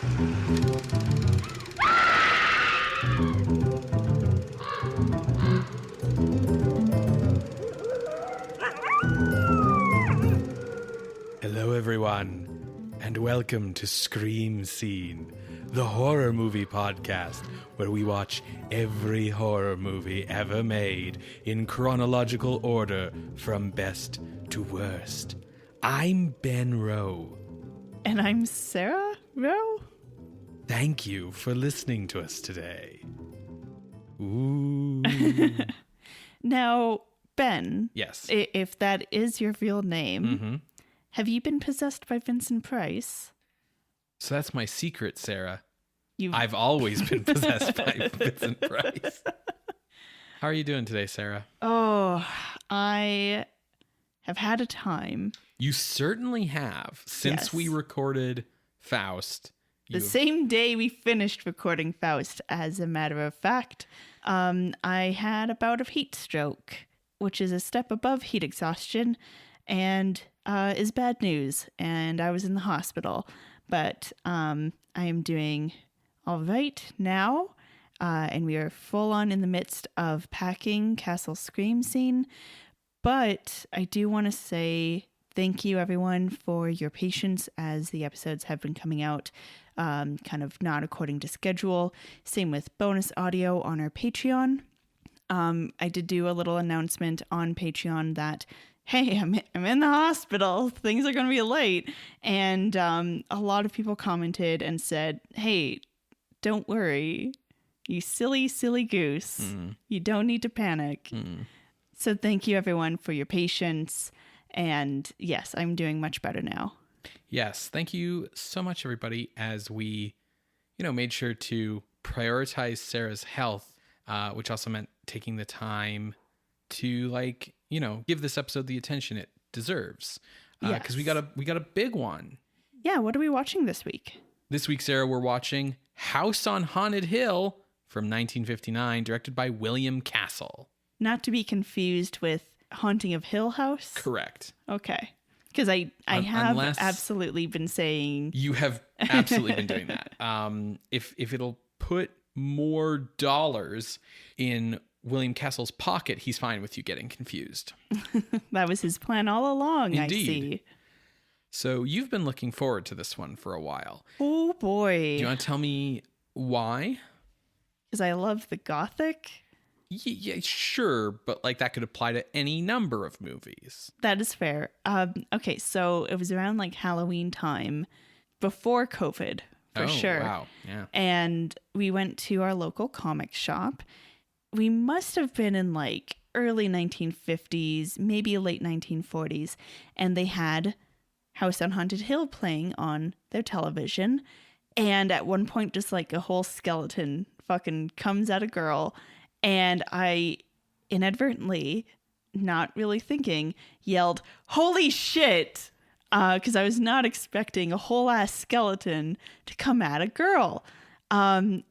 Hello, everyone, and welcome to Scream Scene, the horror movie podcast where we watch every horror movie ever made in chronological order from best to worst. I'm Ben Rowe. And I'm Sarah Rowe. Thank you for listening to us today. Ooh. Now, Ben. Yes. If that is your real name, have you been possessed by Vincent Price? So that's my secret, Sarah. I've always been possessed by Vincent Price. How are you doing today, Sarah? Oh, I have had a time. You certainly have. Since we recorded Faust. The same day we finished recording Faust, as a matter of fact, I had a bout of heat stroke, which is a step above heat exhaustion and is bad news. And I was in the hospital. But I am doing all right now. And we are full on in the midst of packing Castle Scream Scene. But I do want to say thank you, everyone, for your patience as the episodes have been coming out kind of not according to schedule. Same with bonus audio on our Patreon. I did do a little announcement on Patreon that, hey, I'm in the hospital. Things are going to be late. And a lot of people commented and said, hey, don't worry. You silly, silly goose. You don't need to panic. So thank you, everyone, for your patience. And yes, I'm doing much better now. Yes. Thank you so much, everybody, as we, made sure to prioritize Sarah's health, which also meant taking the time to give this episode the attention it deserves. Because we got a big one. Yeah. What are we watching this week? This week, Sarah, we're watching House on Haunted Hill from 1959, directed by William Castle. Not to be confused with Haunting of Hill House? Correct. Okay. Because I have absolutely been saying... You have absolutely been doing that. If it'll put more dollars in William Castle's pocket, he's fine with you getting confused. That was his plan all along, Indeed. I see. So you've been looking forward to this one for a while. Oh, boy. Do you want to tell me why? Because I love the Gothic. Yeah, sure, but that could apply to any number of movies. That is fair. Okay, so it was around Halloween time, before COVID, for sure. Wow, yeah. And we went to our local comic shop. We must have been in early 1950s, maybe late 1940s, and they had House on Haunted Hill playing on their television. And at one point, just a whole skeleton fucking comes at a girl. And I inadvertently, not really thinking, yelled, "Holy shit!" Because I was not expecting a whole ass skeleton to come at a girl. And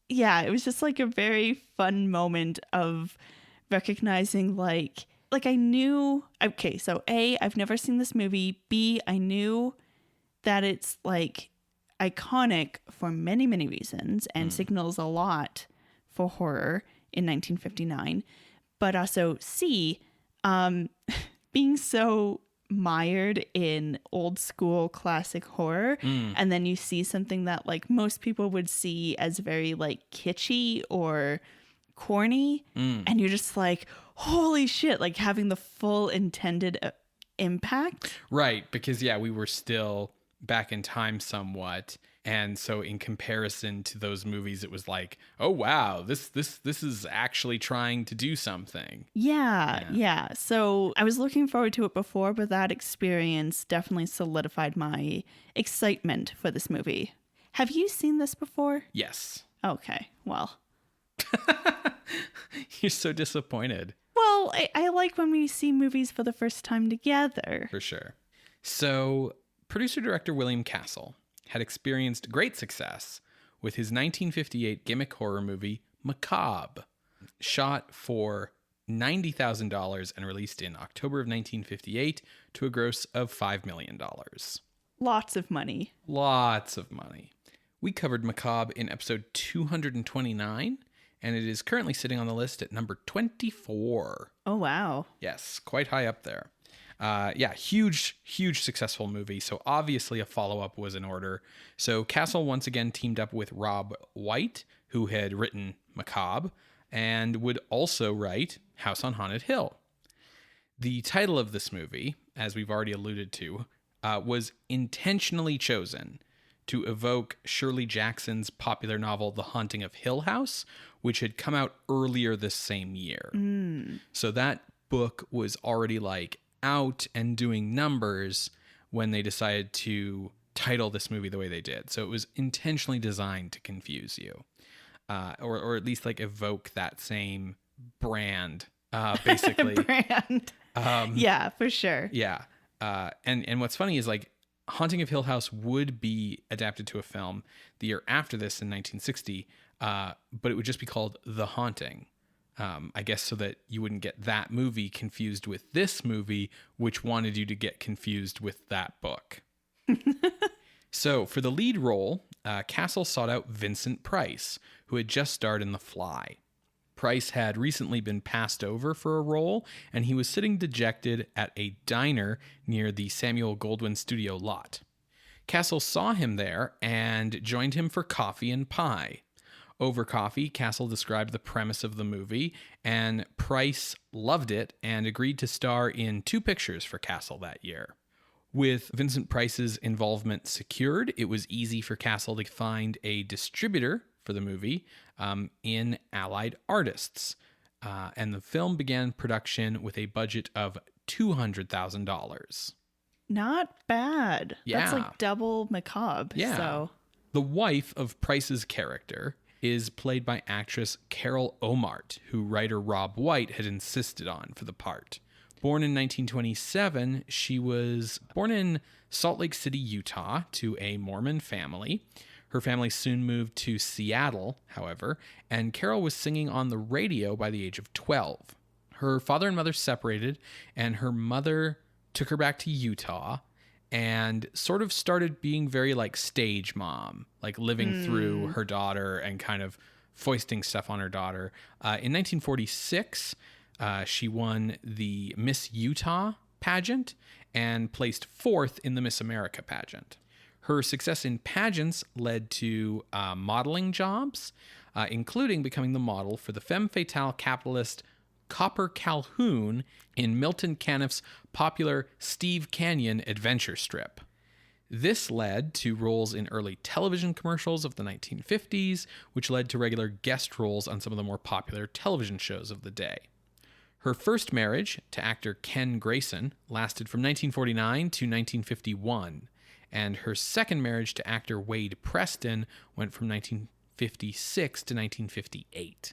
yeah, it was just a very fun moment of recognizing I knew, okay, so A, I've never seen this movie. B, I knew that it's iconic for many, many reasons and signals a lot for horror in 1959, but also C, being so mired in old school classic horror, and then you see something that most people would see as very kitschy or corny, and you're just holy shit, having the full intended impact. Right, because we were still back in time somewhat. And so in comparison to those movies, it was oh, wow, this is actually trying to do something. Yeah. So I was looking forward to it before, but that experience definitely solidified my excitement for this movie. Have you seen this before? Yes. Okay, well. You're so disappointed. Well, I like when we see movies for the first time together. For sure. So producer-director William Castle had experienced great success with his 1958 gimmick horror movie, Macabre, shot for $90,000 and released in October of 1958 to a gross of $5 million. Lots of money. Lots of money. We covered Macabre in episode 229, and it is currently sitting on the list at number 24. Oh, wow. Yes, quite high up there. Huge successful movie. So obviously a follow-up was in order. So Castle once again teamed up with Rob White, who had written Macabre, and would also write House on Haunted Hill. The title of this movie, as we've already alluded to, was intentionally chosen to evoke Shirley Jackson's popular novel, The Haunting of Hill House, which had come out earlier this same year. So that book was already out and doing numbers when they decided to title this movie the way they did. So it was intentionally designed to confuse you, or at least evoke that same brand, basically. Brand. Yeah, for sure. Yeah. And what's funny is Haunting of Hill House would be adapted to a film the year after this in 1960, but it would just be called The Haunting. I guess so that you wouldn't get that movie confused with this movie, which wanted you to get confused with that book. So for the lead role, Castle sought out Vincent Price, who had just starred in The Fly. Price had recently been passed over for a role, and he was sitting dejected at a diner near the Samuel Goldwyn studio lot. Castle saw him there and joined him for coffee and pie. Over coffee, Castle described the premise of the movie, and Price loved it and agreed to star in 2 pictures for Castle that year. With Vincent Price's involvement secured, it was easy for Castle to find a distributor for the movie in Allied Artists, and the film began production with a budget of $200,000. Not bad. Yeah. That's double Macabre. Yeah. So. The wife of Price's character is played by actress Carol Ohmart, who writer Rob White had insisted on for the part. Born in 1927, she was born in Salt Lake City, Utah, to a Mormon family. Her family soon moved to Seattle, however, and Carol was singing on the radio by the age of 12. Her father and mother separated, and her mother took her back to Utah and sort of started being very stage mom, living through her daughter and kind of foisting stuff on her daughter. In 1946, she won the Miss Utah pageant and placed 4th in the Miss America pageant. Her success in pageants led to modeling jobs, including becoming the model for the femme fatale capitalist Copper Calhoun in Milton Caniff's popular Steve Canyon adventure strip. This led to roles in early television commercials of the 1950s, which led to regular guest roles on some of the more popular television shows of the day. Her first marriage to actor Ken Grayson lasted from 1949 to 1951, and her second marriage to actor Wade Preston went from 1956 to 1958.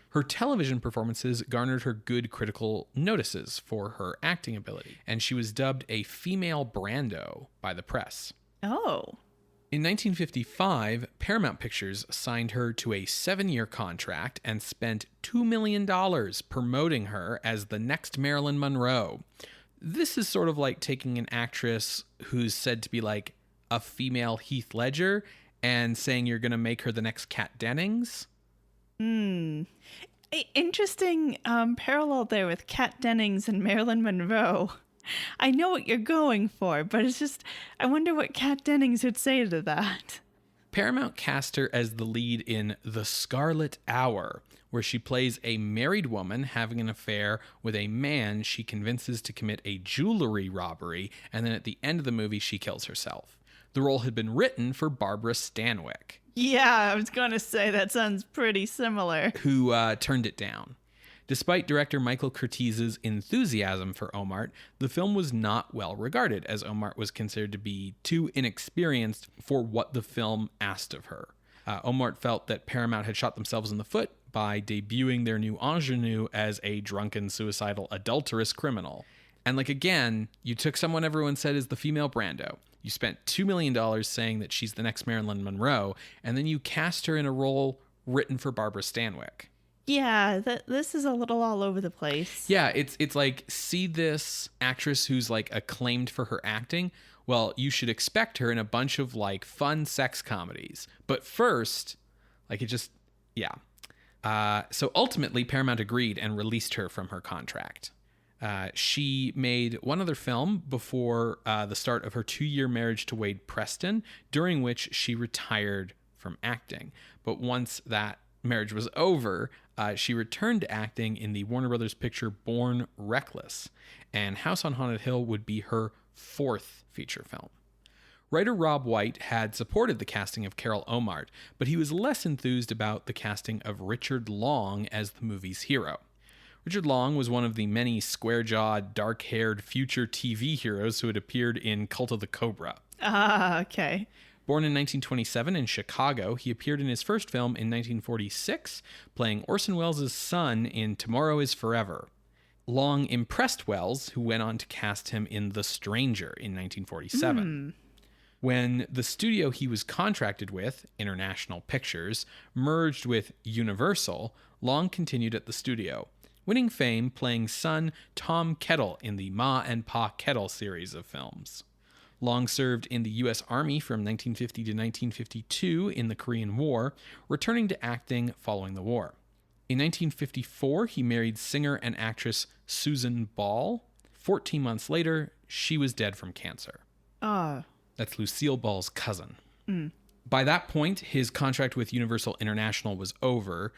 Her television performances garnered her good critical notices for her acting ability, and she was dubbed a female Brando by the press. Oh. In 1955, Paramount Pictures signed her to a 7-year contract and spent $2 million promoting her as the next Marilyn Monroe. This is sort of like taking an actress who's said to be a female Heath Ledger and saying you're going to make her the next Kat Dennings. Interesting parallel there with Kat Dennings and Marilyn Monroe. I know what you're going for, but it's just, I wonder what Kat Dennings would say to that. Paramount cast her as the lead in The Scarlet Hour, where she plays a married woman having an affair with a man she convinces to commit a jewelry robbery, and then at the end of the movie, she kills herself. The role had been written for Barbara Stanwyck. Yeah, I was going to say that sounds pretty similar. Who turned it down. Despite director Michael Curtiz's enthusiasm for Ohmart, the film was not well regarded, as Ohmart was considered to be too inexperienced for what the film asked of her. Ohmart felt that Paramount had shot themselves in the foot by debuting their new ingenue as a drunken, suicidal, adulterous criminal. And again, you took someone everyone said is the female Brando. You spent $2 million saying that she's the next Marilyn Monroe, and then you cast her in a role written for Barbara Stanwyck. Yeah, this is a little all over the place. Yeah, it's see this actress who's acclaimed for her acting Well, you should expect her in a bunch of like fun sex comedies. But first, like it just, yeah. So ultimately, Paramount agreed and released her from her contract. She made one other film before the start of her 2-year marriage to Wade Preston, during which she retired from acting. But once that marriage was over, she returned to acting in the Warner Brothers picture Born Reckless, and House on Haunted Hill would be her 4th feature film. Writer Rob White had supported the casting of Carol Ohmart, but he was less enthused about the casting of Richard Long as the movie's hero. Richard Long was one of the many square-jawed, dark-haired future TV heroes who had appeared in Cult of the Cobra. Ah, okay. Born in 1927 in Chicago, he appeared in his first film in 1946, playing Orson Welles' son in Tomorrow is Forever. Long impressed Welles, who went on to cast him in The Stranger in 1947. When the studio he was contracted with, International Pictures, merged with Universal, Long continued at the studio, winning fame playing son Tom Kettle in the Ma and Pa Kettle series of films. Long served in the U.S. Army from 1950 to 1952 in the Korean War, returning to acting following the war. In 1954, he married singer and actress Susan Ball. 14 months later, she was dead from cancer. That's Lucille Ball's cousin. By that point, his contract with Universal International was over,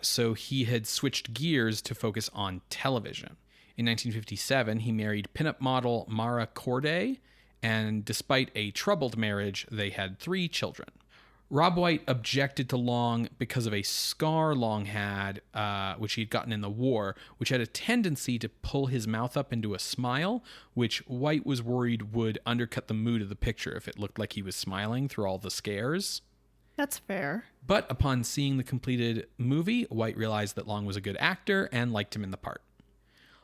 so he had switched gears to focus on television. In 1957, he married pinup model Mara Corday, and despite a troubled marriage, they had 3 children. Rob White objected to Long because of a scar Long had, which he had gotten in the war, which had a tendency to pull his mouth up into a smile, which White was worried would undercut the mood of the picture if it looked like he was smiling through all the scares. That's fair. But upon seeing the completed movie, White realized that Long was a good actor and liked him in the part.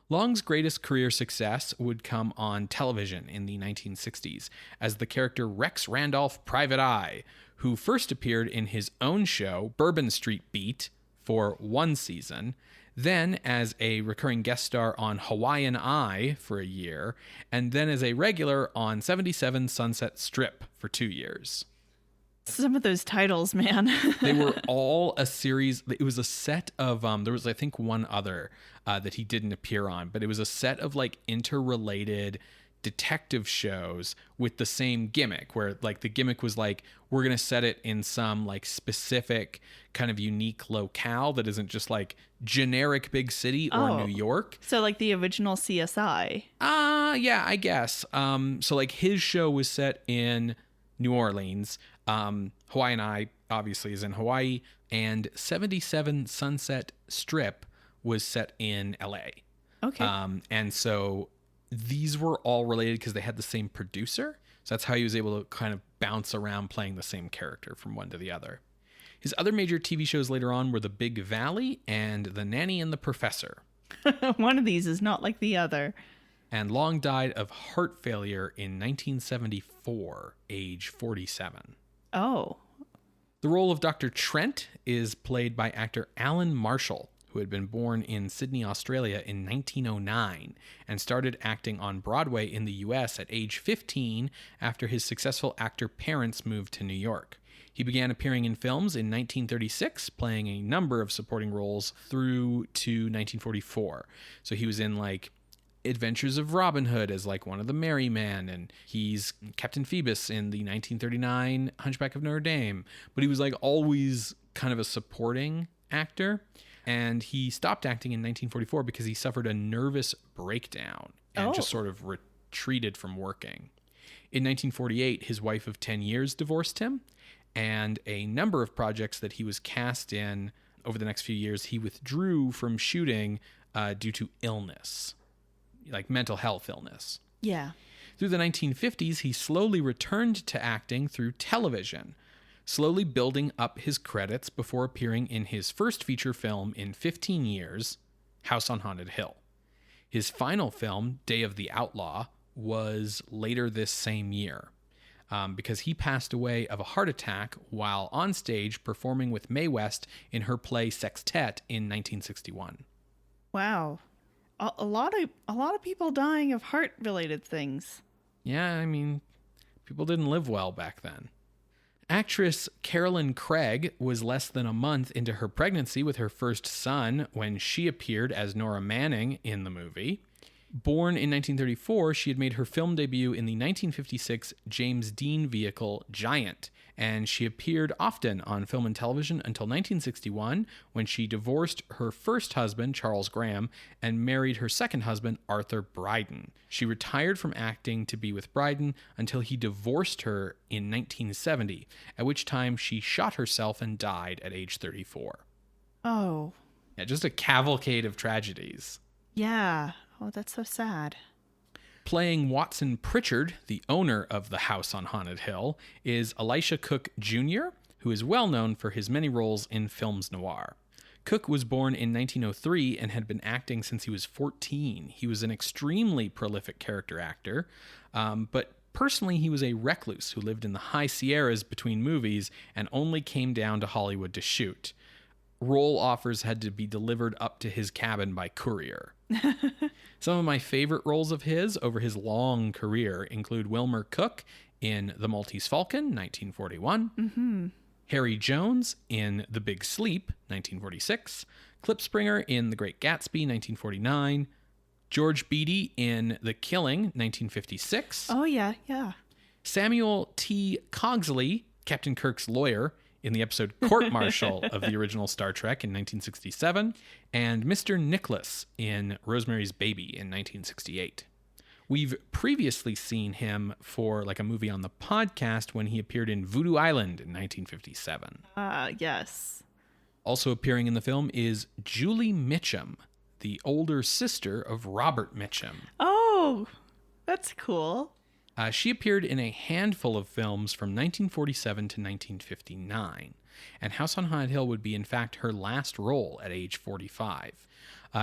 Long's greatest career success would come on television in the 1960s as the character Rex Randolph Private Eye, who first appeared in his own show, Bourbon Street Beat, for 1 season, then as a recurring guest star on Hawaiian Eye for a year, and then as a regular on 77 Sunset Strip for 2 years. Some of those titles, man. They were all a series. It was a set of, there was, I think, one other that he didn't appear on, but it was a set of like interrelated detective shows with the same gimmick, where like the gimmick was like, we're going to set it in some like specific kind of unique locale that isn't just like generic big city or New York. So like the original CSI. Yeah, I guess. So like his show was set in New Orleans. Hawaiian Eye obviously is in Hawaii, and 77 Sunset Strip was set in LA. Okay. And so these were all related because they had the same producer. So that's how he was able to kind of bounce around playing the same character from one to the other. His other major TV shows later on were The Big Valley and The Nanny and the Professor. One of these is not like the other. And Long died of heart failure in 1974, age 47. Oh. The role of Dr. Trent is played by actor Alan Marshall, who had been born in Sydney, Australia in 1909 and started acting on Broadway in the US at age 15 after his successful actor parents moved to New York. He began appearing in films in 1936, playing a number of supporting roles through to 1944. So he was in like Adventures of Robin Hood as like one of the merry men, and he's Captain Phoebus in the 1939 Hunchback of Notre Dame, but he was like always kind of a supporting actor, and he stopped acting in 1944 because he suffered a nervous breakdown and just sort of retreated from working. In 1948, his wife of 10 years divorced him, and a number of projects that he was cast in over the next few years he withdrew from shooting due to illness. Like mental health illness. Yeah. Through the 1950s, he slowly returned to acting through television, slowly building up his credits before appearing in his first feature film in 15 years, House on Haunted Hill. His final film, Day of the Outlaw, was later this same year, because he passed away of a heart attack while on stage performing with Mae West in her play Sextet in 1961. Wow. A lot of people dying of heart-related things. Yeah, I mean, People didn't live well back then. Actress Carolyn Craig was less than a month into her pregnancy with her first son when she appeared as Nora Manning in the movie. Born in 1934, she had made her film debut in the 1956 James Dean vehicle Giant, and she appeared often on film and television until 1961, when she divorced her first husband, Charles Graham, and married her second husband, Arthur Brydon. She retired from acting to be with Brydon until he divorced her in 1970, at which time she shot herself and died at age 34. Oh. Yeah, just a cavalcade of tragedies. Yeah. Oh, that's so sad. Playing Watson Pritchard, the owner of the house on Haunted Hill, is Elisha Cook Jr., who is well known for his many roles in films noir. Cook was born in 1903 and had been acting since he was 14. He was an extremely prolific character actor, but personally he was a recluse who lived in the high Sierras between movies and only came down to Hollywood to shoot. Role offers had to be delivered up to his cabin by courier. Some of my favorite roles of his over his long career include Wilmer Cook in The Maltese Falcon, 1941, Harry Jones in The Big Sleep, 1946, Klipspringer in The Great Gatsby, 1949, George Beatty in The Killing, 1956. Oh, yeah, yeah. Samuel T. Cogsley, Captain Kirk's lawyer, in the episode Court Marshal of the original Star Trek in 1967, and Mr. Nicholas in Rosemary's Baby in 1968. We've previously seen him for like a movie on the podcast when he appeared in Voodoo Island in 1957. Yes. Also appearing in the film is Julie Mitchum, the older sister of Robert Mitchum. Oh, that's cool. She appeared in a handful of films from 1947 to 1959, and House on Haunted Hill would be, in fact, her last role at age 45.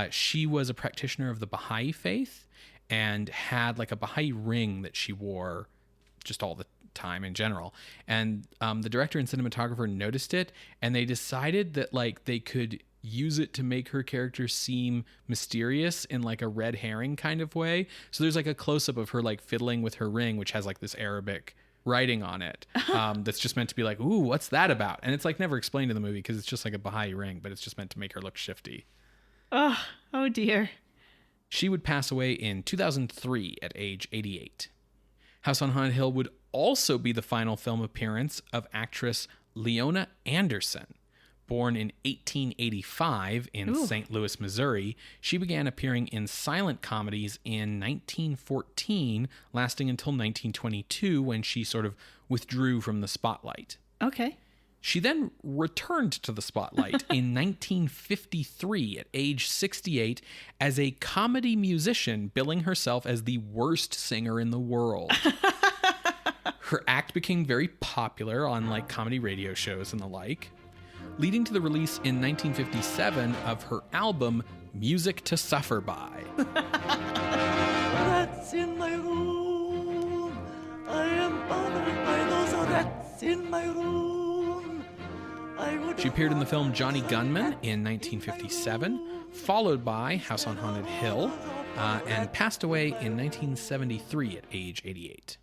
She was a practitioner of the Baha'i faith and had like a Baha'i ring that she wore just all the time in general. And the director and cinematographer noticed it, and they decided that like they could use it to make her character seem mysterious in like a red herring kind of way. So there's like a close-up of her like fiddling with her ring, which has like this Arabic writing on it that's just meant to be like, ooh, what's that about? And it's like never explained in the movie because it's just like a Baha'i ring, but it's just meant to make her look shifty. Oh dear. She would pass away in 2003 at age 88. House on Haunted Hill would also be the final film appearance of actress Leona Anderson. Born in 1885 in St. Louis, Missouri, she began appearing in silent comedies in 1914, lasting until 1922 when she sort of withdrew from the spotlight. Okay. She then returned to the spotlight in 1953 at age 68 as a comedy musician, billing herself as the worst singer in the world. Her act became very popular on like comedy radio shows and the like, leading to the release in 1957 of her album Music to Suffer By. Rats in my room. I am bothered by those rats in my room. She appeared in the film Johnny Gunman in 1957, followed by House on Haunted Hill, and passed away in 1973 at age 88.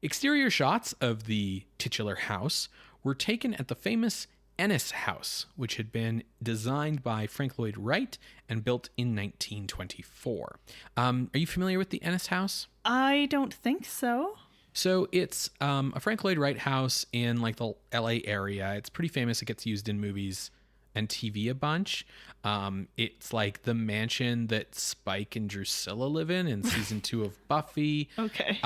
Exterior shots of the titular house were taken at the famous Ennis House, which had been designed by Frank Lloyd Wright and built in 1924. Are you familiar with the Ennis House? I don't think so. So it's a Frank Lloyd Wright house in like the LA area. It's pretty famous. It gets used in movies and TV a bunch. It's like the mansion that Spike and Drusilla live in season 2 of Buffy. Okay.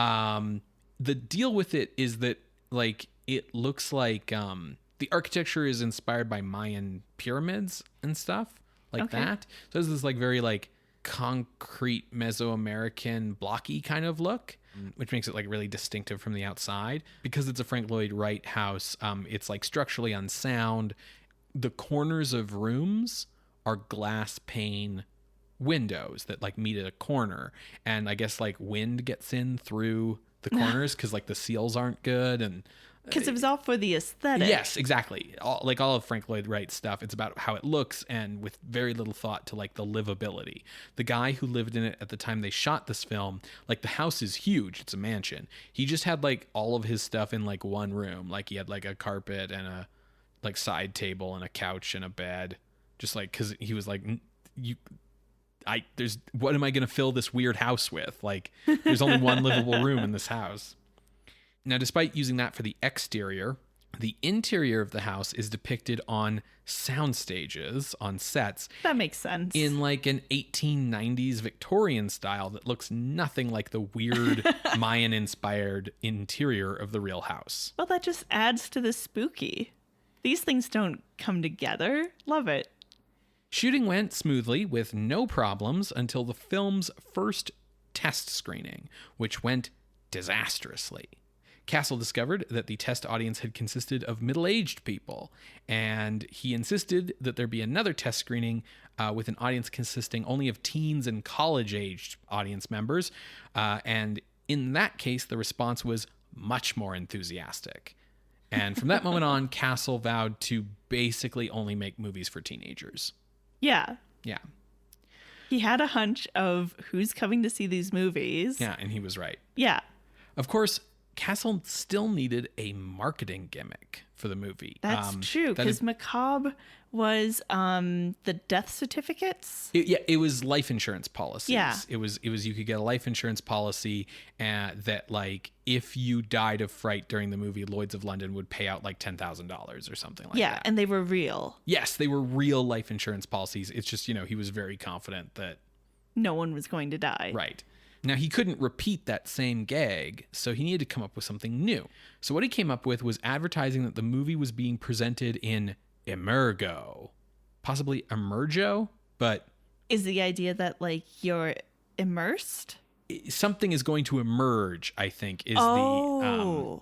The deal with it is that like it looks like the architecture is inspired by Mayan pyramids and stuff like that. So it's this like very like concrete Mesoamerican blocky kind of look, which makes it like really distinctive from the outside. Because it's a Frank Lloyd Wright house, it's like structurally unsound. The corners of rooms are glass pane windows that like meet at a corner. And I guess like wind gets in through the corners because like the seals aren't good. And Because it was all for the aesthetic. Yes, exactly. All of Frank Lloyd Wright's stuff, it's about how it looks and with very little thought to like the livability. The guy who lived in it at the time they shot this film, like the house is huge. It's a mansion. He just had like all of his stuff in like one room. Like he had like a carpet and a like side table and a couch and a bed. Just like, cause he was like, what am I going to fill this weird house with? Like there's only one livable room in this house. Now, despite using that for the exterior, the interior of the house is depicted on sound stages, on sets. That makes sense. In like an 1890s Victorian style that looks nothing like the weird Mayan-inspired interior of the real house. Well, that just adds to the spooky. These things don't come together. Love it. Shooting went smoothly with no problems until the film's first test screening, which went disastrously. Castle discovered that the test audience had consisted of middle-aged people, and he insisted that there be another test screening with an audience consisting only of teens and college-aged audience members, and in that case, the response was much more enthusiastic. And from that moment on, Castle vowed to basically only make movies for teenagers. Yeah. Yeah. He had a hunch of who's coming to see these movies. Yeah, and he was right. Yeah. Of course, Castle still needed a marketing gimmick for the movie. That's true, because Macabre was the death certificates. It was life insurance policies. Yeah. It was you could get a life insurance policy that like if you died of fright during the movie, Lloyd's of London would pay out like $10,000 or something like that. Yeah, and they were real. Yes, they were real life insurance policies. It's just, he was very confident that no one was going to die. Right. Now, he couldn't repeat that same gag, so he needed to come up with something new. So what he came up with was advertising that the movie was being presented in Emergo. Possibly Emergo, but... Is the idea that, like, you're immersed? Something is going to emerge, I think, is the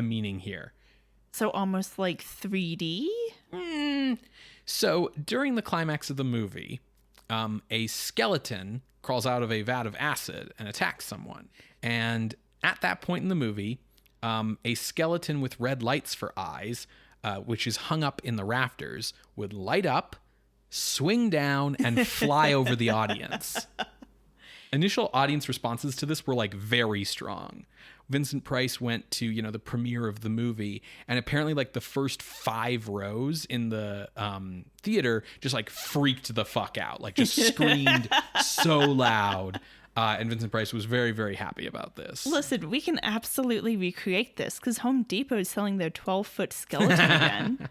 meaning here. So almost like 3D? So during the climax of the movie, a skeleton crawls out of a vat of acid and attacks someone. And at that point in the movie, a skeleton with red lights for eyes, which is hung up in the rafters, would light up, swing down, and fly over the audience. Initial audience responses to this were like very strong. Vincent Price went to, the premiere of the movie, and apparently like the first 5 rows in the theater just like freaked the fuck out, like just screamed so loud. And Vincent Price was very, very happy about this. Listen, we can absolutely recreate this because Home Depot is selling their 12-foot skeleton again.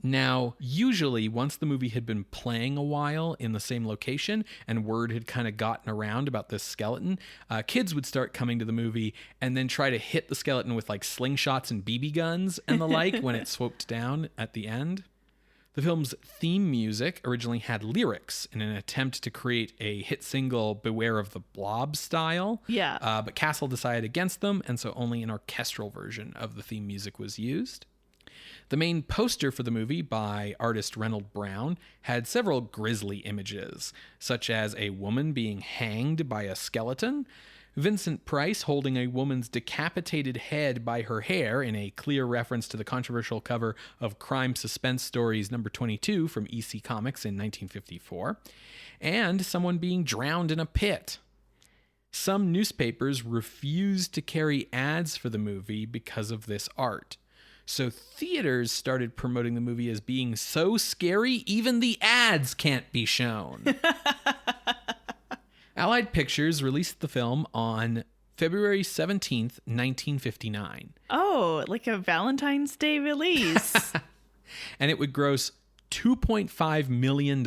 Now, usually, once the movie had been playing a while in the same location and word had kind of gotten around about this skeleton, kids would start coming to the movie and then try to hit the skeleton with like slingshots and BB guns and the like when it swooped down at the end. The film's theme music originally had lyrics in an attempt to create a hit single, Beware of the Blob style. Yeah. But Castle decided against them, and so only an orchestral version of the theme music was used. The main poster for the movie by artist Reynold Brown had several grisly images, such as a woman being hanged by a skeleton, Vincent Price holding a woman's decapitated head by her hair in a clear reference to the controversial cover of Crime Suspense Stories number 22 from EC Comics in 1954, and someone being drowned in a pit. Some newspapers refused to carry ads for the movie because of this art. So theaters started promoting the movie as being so scary, even the ads can't be shown. Allied Pictures released the film on February 17th, 1959. Oh, like a Valentine's Day release. And it would gross $2.5 million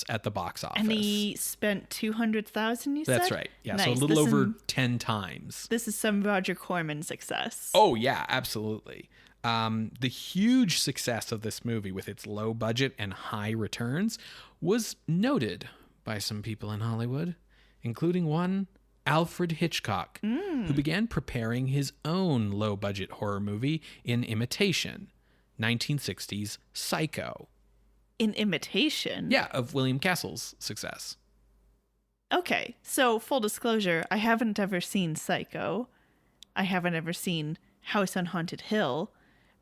at the box office. And he spent $200,000, you said? That's right. Yeah, nice. So a little over 10 times. This is some Roger Corman success. Oh, yeah, absolutely. The huge success of this movie with its low budget and high returns was noted by some people in Hollywood, including one Alfred Hitchcock, who began preparing his own low-budget horror movie in imitation, 1960's Psycho. In imitation? Yeah, of William Castle's success. Okay, so full disclosure, I haven't ever seen Psycho. I haven't ever seen House on Haunted Hill.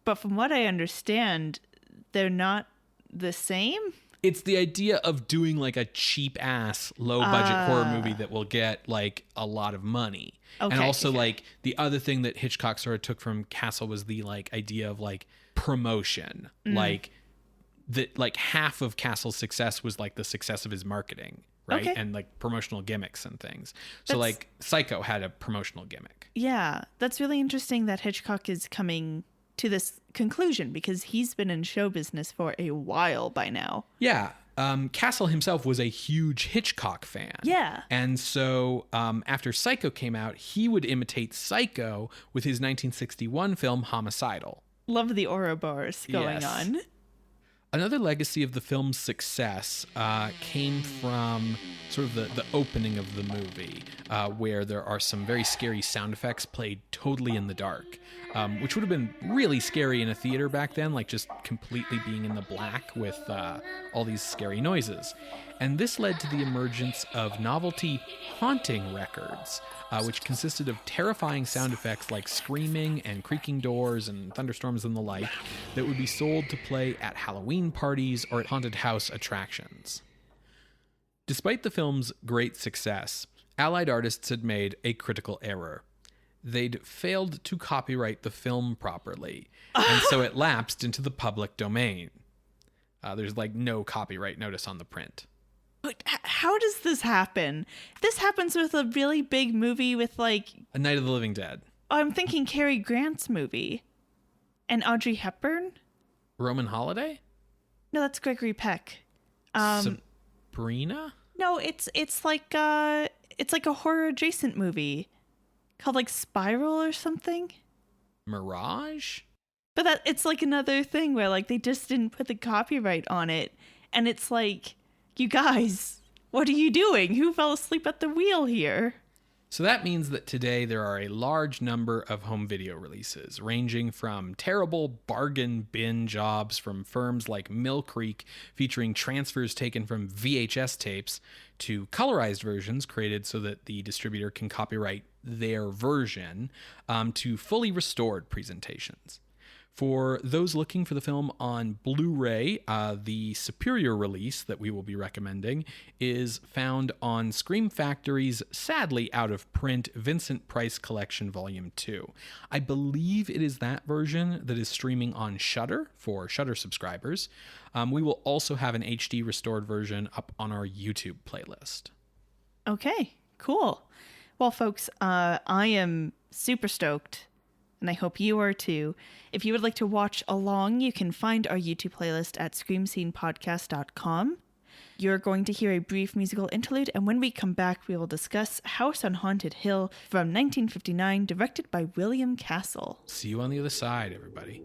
But from what I understand, they're not the same. It's the idea of doing like a cheap ass low budget horror movie that will get like a lot of money. Okay, and also like the other thing that Hitchcock sort of took from Castle was the like idea of like promotion. Like that, like half of Castle's success was like the success of his marketing, right? Okay. And like promotional gimmicks and things. So That's- like Psycho had a promotional gimmick. Yeah, that's really interesting that Hitchcock is coming to this conclusion because he's been in show business for a while by now. Yeah. Castle himself was a huge Hitchcock fan. Yeah. And so after Psycho came out, he would imitate Psycho with his 1961 film Homicidal. Love the Ouroboros going Yes. on. Another legacy of the film's success came from sort of the opening of the movie, where there are some very scary sound effects played totally in the dark, which would have been really scary in a theater back then, like just completely being in the black with all these scary noises. And this led to the emergence of novelty haunting records, which consisted of terrifying sound effects like screaming and creaking doors and thunderstorms and the like that would be sold to play at Halloween parties or at haunted house attractions. Despite the film's great success, Allied artists had made a critical error. They'd failed to copyright the film properly, and so it lapsed into the public domain. There's like no copyright notice on the print. But how does this happen? This happens with a really big movie with like, A Night of the Living Dead. I'm thinking Cary Grant's movie. And Audrey Hepburn? Roman Holiday? No, that's Gregory Peck. Sabrina? No, it's like a horror adjacent movie called like Spiral or something. Mirage? But it's like another thing where like they just didn't put the copyright on it, and it's like, you guys, what are you doing? Who fell asleep at the wheel here? So that means that today there are a large number of home video releases, ranging from terrible bargain bin jobs from firms like Mill Creek featuring transfers taken from VHS tapes to colorized versions created so that the distributor can copyright their version, to fully restored presentations. For those looking for the film on Blu-ray, the superior release that we will be recommending is found on Scream Factory's sadly out of print Vincent Price Collection Volume 2. I believe it is that version that is streaming on Shudder for Shudder subscribers. We will also have an HD restored version up on our YouTube playlist. Okay, cool. Well, folks, I am super stoked, and I hope you are too. If you would like to watch along, you can find our YouTube playlist at screamscenepodcast.com. You're going to hear a brief musical interlude, and when we come back, we will discuss House on Haunted Hill from 1959, directed by William Castle. See you on the other side, everybody.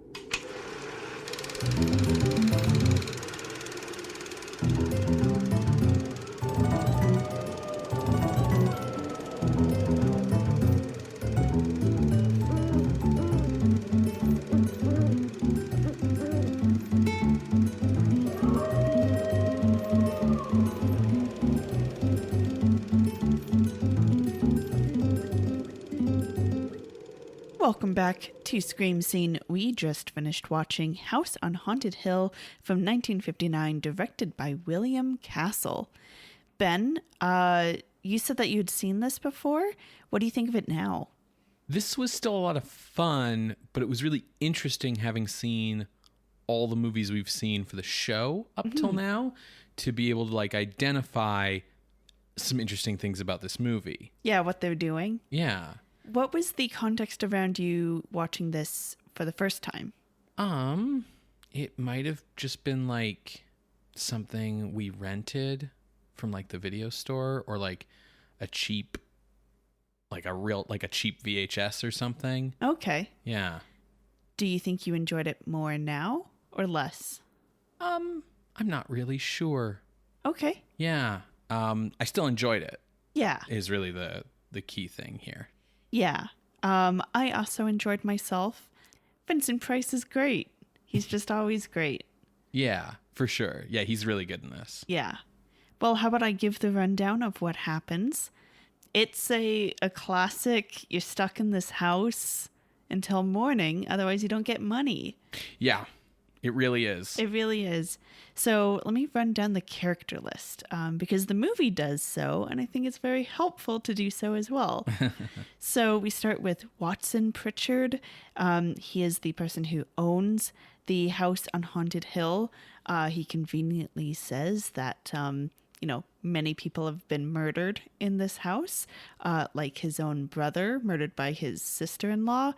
Welcome back to Scream Scene. We just finished watching House on Haunted Hill from 1959, directed by William Castle. Ben, you said that you'd seen this before. What do you think of it now? This was still a lot of fun, but it was really interesting having seen all the movies we've seen for the show up till now to be able to like identify some interesting things about this movie. Yeah, what they're doing. Yeah. What was the context around you watching this for the first time? It might have just been like something we rented from like the video store, or like a cheap, like a cheap VHS or something. Okay. Yeah. Do you think you enjoyed it more now or less? I'm not really sure. Okay. Yeah. I still enjoyed it. Yeah. Is really the key thing here. Yeah. I also enjoyed myself. Vincent Price is great. He's just always great. Yeah, for sure. Yeah, he's really good in this. Yeah. Well, how about I give the rundown of what happens? It's a classic, you're stuck in this house until morning. Otherwise, you don't get money. Yeah, it really is. It really is. So let me run down the character list because the movie does so, and I think it's very helpful to do so as well. So we start with Watson Pritchard. He is the person who owns the house on Haunted Hill. He conveniently says that, many people have been murdered in this house, like his own brother murdered by his sister-in-law.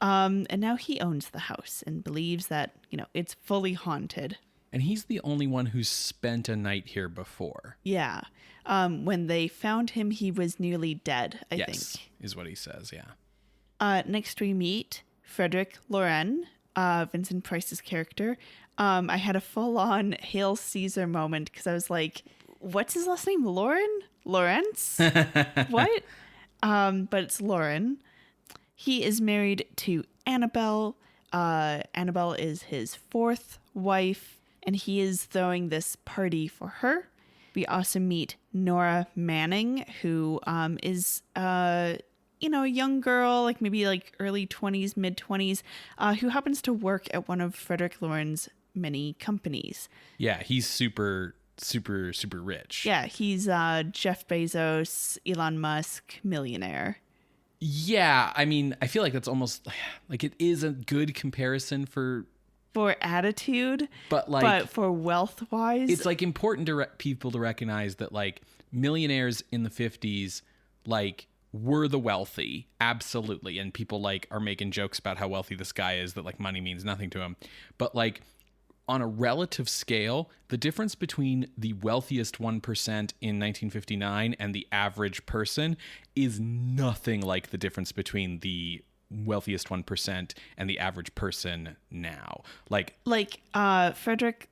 And now he owns the house and believes that, it's fully haunted. And he's the only one who's spent a night here before. Yeah. When they found him, he was nearly dead, I think. Yes, is what he says, yeah. Next we meet Frederick Loren, Vincent Price's character. I had a full-on Hail Caesar moment because I was like, what's his last name? Lawrence? What? But it's Loren. He is married to Annabelle. Annabelle is his fourth wife, and he is throwing this party for her. We also meet Nora Manning, who is a young girl, like maybe like early 20s, mid 20s, who happens to work at one of Frederick Loren's many companies. Yeah, he's super rich. Yeah, he's Jeff Bezos, Elon Musk, millionaire. Yeah, I mean, I feel like that's almost like it is a good comparison for attitude, but for wealth wise, it's like important to people to recognize that like millionaires in the 50s like were the wealthy, absolutely, and people like are making jokes about how wealthy this guy is, that like money means nothing to him, but like on a relative scale, the difference between the wealthiest 1% in 1959 and the average person is nothing like the difference between the wealthiest 1% and the average person now. Like Frederick,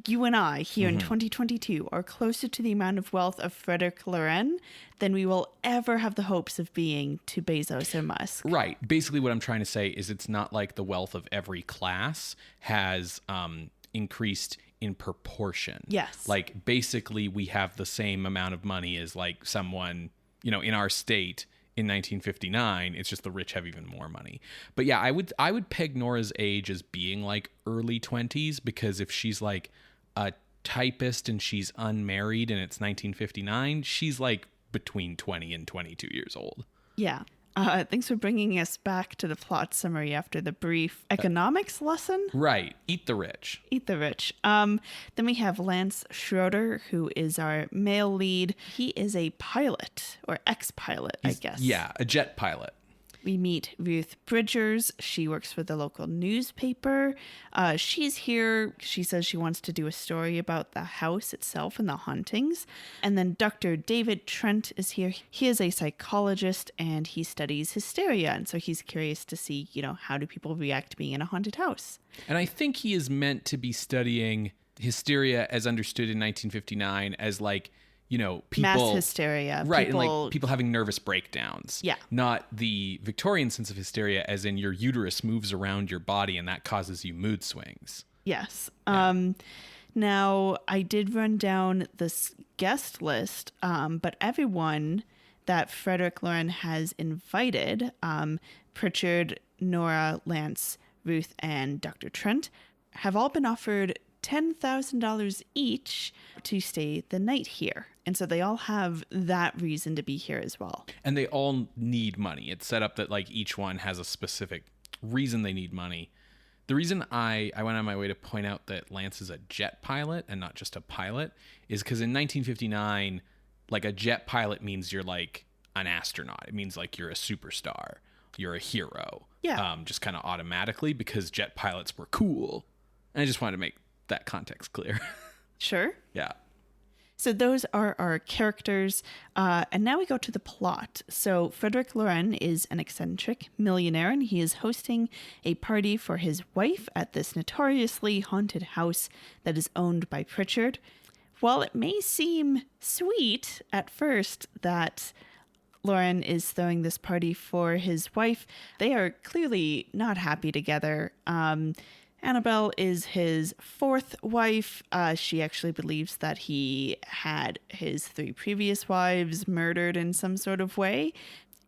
you and I here in 2022 are closer to the amount of wealth of Frederick Loren than we will ever have the hopes of being to Bezos or Musk. Right. Basically what I'm trying to say is it's not like the wealth of every class has increased in proportion. Yes. Like basically we have the same amount of money as like someone, in our state in 1959. It's just the rich have even more money. But yeah, I would peg Nora's age as being like early 20s, because if she's like a typist and she's unmarried and it's 1959, she's like between 20 and 22 years old. Yeah. Thanks for bringing us back to the plot summary after the brief economics lesson. Right. Eat the rich. Eat the rich. Then we have Lance Schroeder, who is our male lead. He is a pilot, or ex-pilot, I guess. Yeah, a jet pilot. We meet Ruth Bridgers. She works for the local newspaper. She's here. She says she wants to do a story about the house itself and the hauntings. And then Dr. David Trent is here. He is a psychologist and he studies hysteria. And so he's curious to see, how do people react to being in a haunted house? And I think he is meant to be studying hysteria as understood in 1959 as like, people, mass hysteria, right? And like people having nervous breakdowns. Yeah. Not the Victorian sense of hysteria as in your uterus moves around your body and that causes you mood swings. Yes. Yeah. Now I did run down this guest list, but everyone that Frederick Loren has invited, Pritchard, Nora, Lance, Ruth, and Dr. Trent, have all been offered $10,000 each to stay the night here. And so they all have that reason to be here as well. And they all need money. It's set up that like each one has a specific reason they need money. The reason I went on my way to point out that Lance is a jet pilot and not just a pilot is because in 1959, like a jet pilot means you're like an astronaut. It means like you're a superstar. You're a hero. Yeah. Just kind of automatically, because jet pilots were cool. And I just wanted to make that context clear. Sure. Yeah. So those are our characters. And now we go to the plot. So Frederick Loren is an eccentric millionaire, and he is hosting a party for his wife at this notoriously haunted house that is owned by Pritchard. While it may seem sweet at first that Loren is throwing this party for his wife, they are clearly not happy together. Annabelle is his fourth wife. She actually believes that he had his 3 previous wives murdered in some sort of way.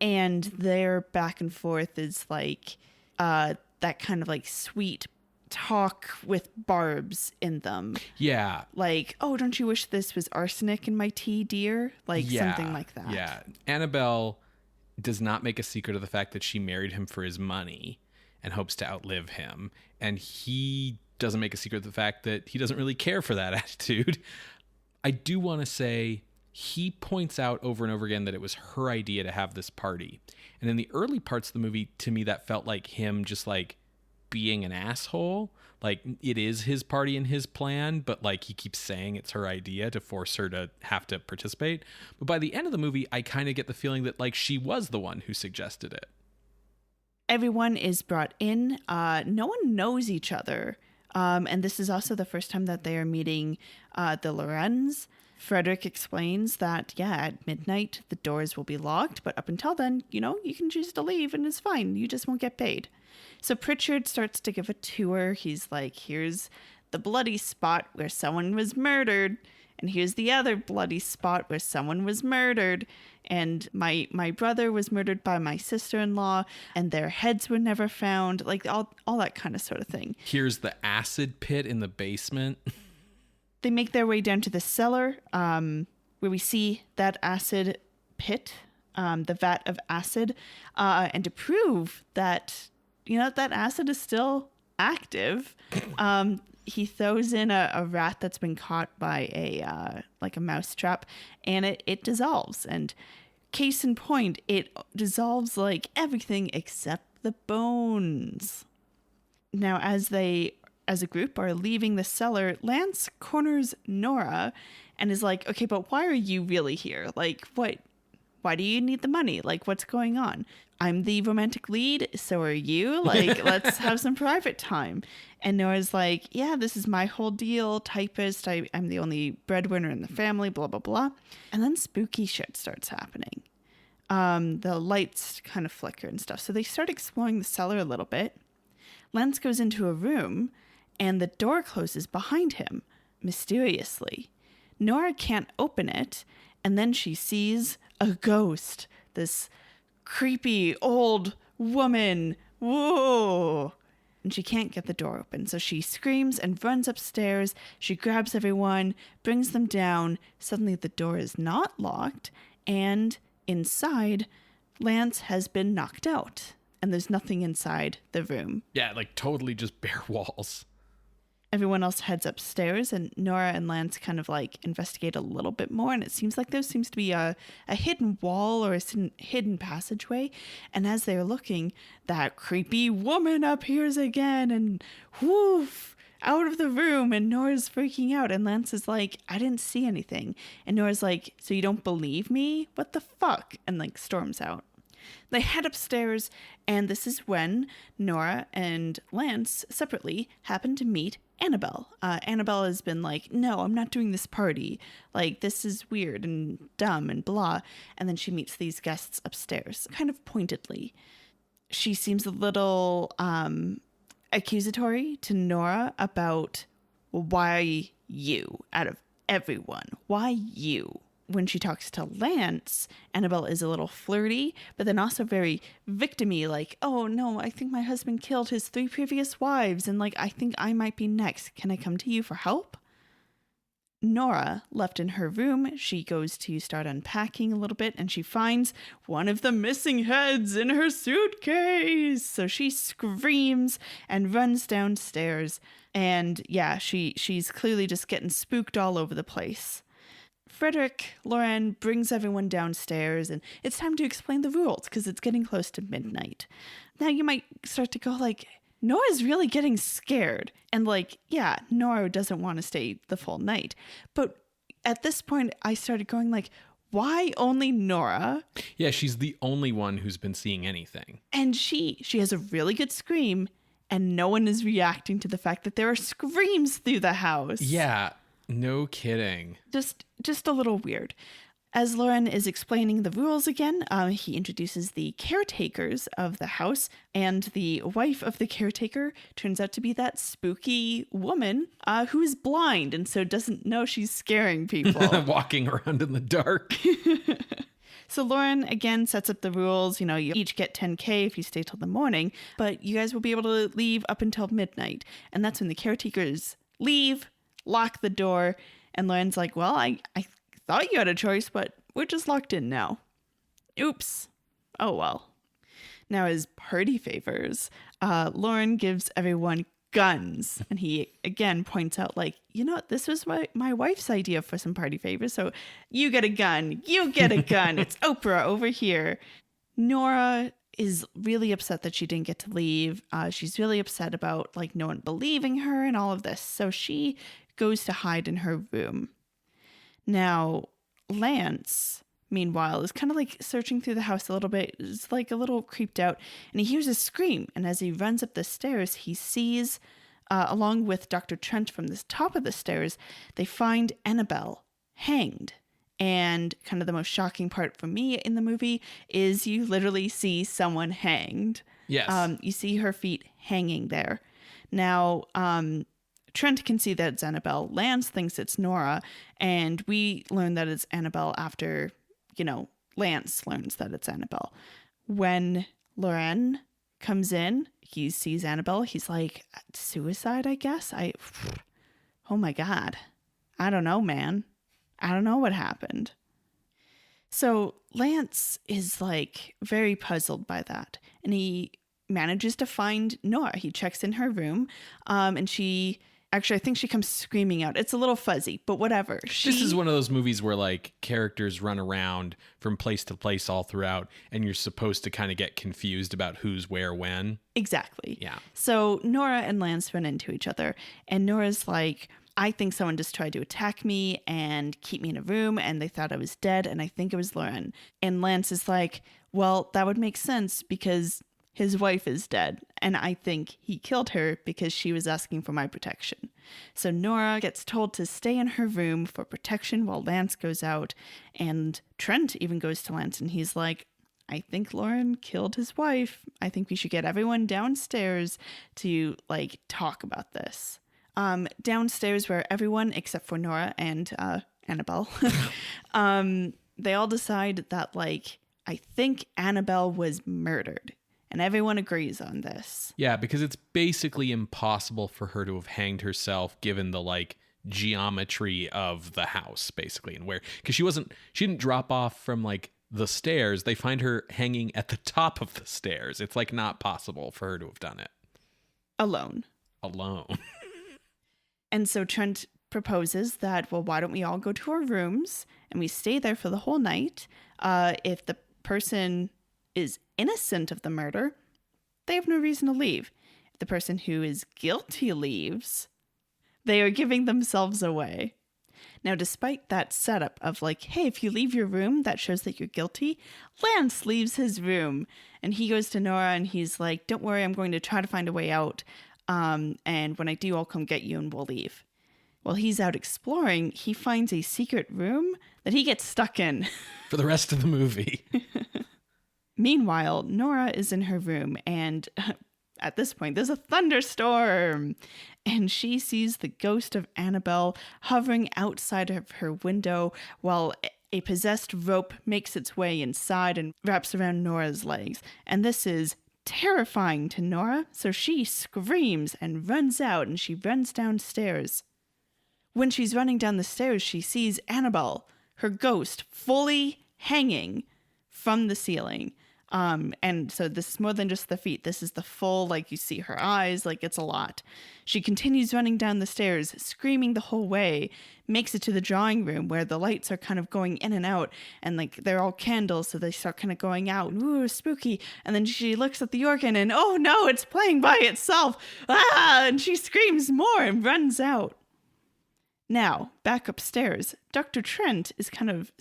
And their back and forth is like that kind of like sweet talk with barbs in them. Yeah. Like, oh, don't you wish this was arsenic in my tea, dear? Like something like that. Yeah. Annabelle does not make a secret of the fact that she married him for his money and hopes to outlive him. And he doesn't make a secret of the fact that he doesn't really care for that attitude. I do want to say he points out over and over again that it was her idea to have this party. And in the early parts of the movie, to me, that felt like him just like being an asshole. Like it is his party and his plan, but like he keeps saying it's her idea to force her to have to participate. But by the end of the movie, I kind of get the feeling that like she was the one who suggested it. Everyone is brought in. No one knows each other. And this is also the first time that they are meeting the Lorenz. Frederick explains that, yeah, at midnight, the doors will be locked. But up until then, you know, you can choose to leave and it's fine. You just won't get paid. So Pritchard starts to give a tour. He's like, here's the bloody spot where someone was murdered. And here's the other bloody spot where someone was murdered. And my brother was murdered by my sister-in-law, and their heads were never found. Like all that kind of sort of thing. Here's the acid pit in the basement. They make their way down to the cellar, where we see that acid pit, the vat of acid. And to prove that, you know, that acid is still active, he throws in a rat that's been caught by a mouse trap, and it dissolves. And case in point, it dissolves like everything except the bones. Now, as a group are leaving the cellar, Lance corners Nora and is like, okay, but why are you really here? Like, what? Why do you need the money? Like, what's going on? I'm the romantic lead, so are you. Like, let's have some private time. And Nora's like, yeah, this is my whole deal. Typist, I'm the only breadwinner in the family, blah, blah, blah. And then spooky shit starts happening. The lights kind of flicker and stuff. So they start exploring the cellar a little bit. Lance goes into a room, and the door closes behind him, mysteriously. Nora can't open it, and then she sees a ghost, this creepy old woman. Whoa! And she can't get the door open, so she screams and runs upstairs. She grabs everyone, brings them down. Suddenly the door is not locked, and inside, Lance has been knocked out, and there's nothing inside the room. Yeah, like totally just bare walls. Everyone else heads upstairs, and Nora and Lance kind of like investigate a little bit more, and it seems like there seems to be a hidden wall or a hidden passageway. And as they're looking, that creepy woman appears again, and woof, out of the room, and Nora's freaking out, and Lance is like, I didn't see anything. And Nora's like, so you don't believe me? What the fuck? And like storms out. They head upstairs, and this is when Nora and Lance separately happen to meet Annabelle. Annabelle has been like, no, I'm not doing this party. Like, this is weird and dumb and blah. And then she meets these guests upstairs, kind of pointedly. She seems a little accusatory to Nora about why you, out of everyone, why you? When she talks to Lance, Annabelle is a little flirty, but then also very victim-y, like, oh no, I think my husband killed his 3 previous wives, and like, I think I might be next. Can I come to you for help? Nora, left in her room, she goes to start unpacking a little bit, and she finds one of the missing heads in her suitcase. So she screams and runs downstairs, and yeah, she's clearly just getting spooked all over the place. Frederick Loren brings everyone downstairs, and it's time to explain the rules because it's getting close to midnight. Now you might start to go like, Nora's really getting scared. And like, yeah, Nora doesn't want to stay the full night. But at this point, I started going like, why only Nora? Yeah, she's the only one who's been seeing anything. And she has a really good scream, and no one is reacting to the fact that there are screams through the house. Yeah. No kidding. Just a little weird. As Loren is explaining the rules again, he introduces the caretakers of the house, and the wife of the caretaker turns out to be that spooky woman who is blind and so doesn't know she's scaring people. Walking around in the dark. So Lauren, again, sets up the rules. You know, you each get 10K if you stay till the morning, but you guys will be able to leave up until midnight. And that's when the caretakers leave, lock the door. And Lauren's like, well, I thought you had a choice, but we're just locked in now. Oops. Oh, well. Now, as party favors, Lauren gives everyone guns. And he, again, points out, like, you know, this was my wife's idea for some party favors. So you get a gun. You get a gun. It's Oprah over here. Nora is really upset that she didn't get to leave. She's really upset about, like, no one believing her and all of this. So she goes to hide in her room. Now, Lance, meanwhile, is kind of like searching through the house a little bit. It's like a little creeped out, and he hears a scream. And as he runs up the stairs, he sees, along with Dr. Trent from the top of the stairs, they find Annabelle hanged. And kind of the most shocking part for me in the movie is you literally see someone hanged. Yes. You see her feet hanging there. Now, Trent can see that it's Annabelle. Lance thinks it's Nora. And we learn that it's Annabelle after, you know, Lance learns that it's Annabelle. When Loren comes in, he sees Annabelle. He's like, suicide, I guess? Oh my God. I don't know, man. I don't know what happened. So Lance is like very puzzled by that. And he manages to find Nora. He checks in her room. And she... Actually, I think she comes screaming out. It's a little fuzzy, but whatever. This is one of those movies where, like, characters run around from place to place all throughout, and you're supposed to kind of get confused about who's where when. Exactly. Yeah. So Nora and Lance run into each other, and Nora's like, I think someone just tried to attack me and keep me in a room, and they thought I was dead, and I think it was Lauren. And Lance is like, well, that would make sense because his wife is dead, and I think he killed her because she was asking for my protection. So Nora gets told to stay in her room for protection while Lance goes out, and Trent even goes to Lance, and he's like, I think Lauren killed his wife. I think we should get everyone downstairs to, like, talk about this. Downstairs where everyone, except for Nora and Annabelle, they all decide that, like, I think Annabelle was murdered. And everyone agrees on this. Yeah, because it's basically impossible for her to have hanged herself given the, like, geometry of the house, basically. And where, because she didn't drop off from, like, the stairs. They find her hanging at the top of the stairs. It's, like, not possible for her to have done it. Alone. And so Trent proposes that, well, why don't we all go to our rooms and we stay there for the whole night? If the person is innocent of the murder, they have no reason to leave. If the person who is guilty leaves, they are giving themselves away. Now, despite that setup of like, hey, if you leave your room, that shows that you're guilty, Lance leaves his room and he goes to Nora and he's like, don't worry, I'm going to try to find a way out. And when I do, I'll come get you and we'll leave. While he's out exploring, he finds a secret room that he gets stuck in. For the rest of the movie. Meanwhile, Nora is in her room, and at this point, there's a thunderstorm, and she sees the ghost of Annabelle hovering outside of her window while a possessed rope makes its way inside and wraps around Nora's legs. And this is terrifying to Nora, so she screams and runs out, and she runs downstairs. When she's running down the stairs, she sees Annabelle, her ghost, fully hanging from the ceiling. And so this is more than just the feet. This is the full, like, you see her eyes, like, it's a lot. She continues running down the stairs, screaming the whole way, makes it to the drawing room where the lights are kind of going in and out, and, like, they're all candles, so they start kind of going out, ooh, spooky. And then she looks at the organ, and oh no, it's playing by itself. Ah! And she screams more and runs out. Now, back upstairs, Dr. Trent is kind of,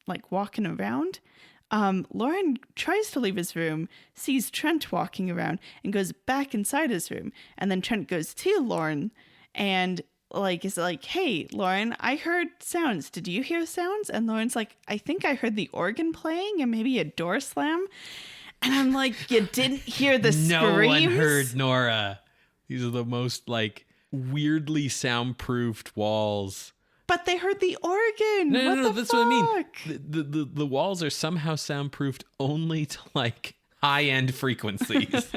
like, walking around. Lauren tries to leave his room, sees Trent walking around, and goes back inside his room. And then Trent goes to Lauren and, like, is like, hey, Lauren, I heard sounds. Did you hear sounds? And Lauren's like, I think I heard the organ playing and maybe a door slam. And I'm like, you didn't hear the screams? No one heard Nora. These are the most, like, weirdly soundproofed walls But they heard the organ. No, that's what I mean. Fuck? The walls are somehow soundproofed only to like high-end frequencies.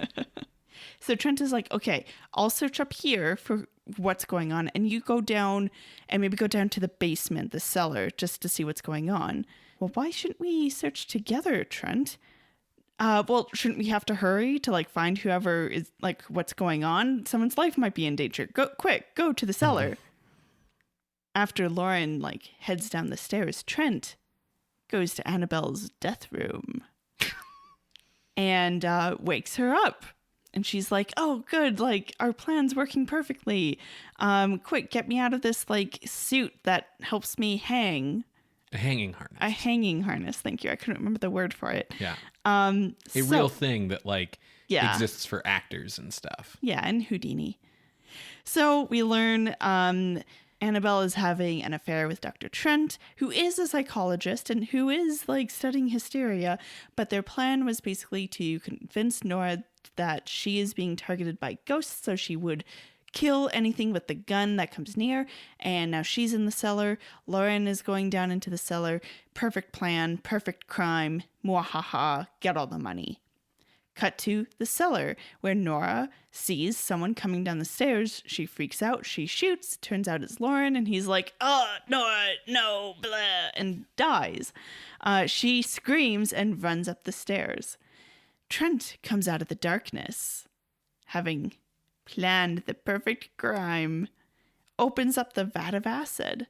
So Trent is like, okay, I'll search up here for what's going on. And you go down and maybe go down to the basement, the cellar, just to see what's going on. Well, why shouldn't we search together, Trent? Well, shouldn't we have to hurry to like find whoever is like what's going on? Someone's life might be in danger. Go quick, go to the cellar. After Lauren like heads down the stairs, Trent goes to Annabelle's death room and wakes her up. And she's like, oh, good, like, our plan's working perfectly. Quick, get me out of this, like, suit that helps me hang. A hanging harness. A hanging harness, thank you. I couldn't remember the word for it. Yeah. Real thing that, like, exists for actors and stuff. Yeah, and Houdini. So we learn Annabelle is having an affair with Dr. Trent, who is a psychologist and who is, like, studying hysteria. But their plan was basically to convince Nora that she is being targeted by ghosts, so she would kill anything with the gun that comes near. And now she's in the cellar. Lauren is going down into the cellar. Perfect plan, perfect crime. Mwahaha, get all the money. Cut to the cellar, where Nora sees someone coming down the stairs. She freaks out. She shoots. Turns out it's Lauren, and he's like, "Oh, Nora, no, blah," and dies. She screams and runs up the stairs. Trent comes out of the darkness, having planned the perfect crime, opens up the vat of acid,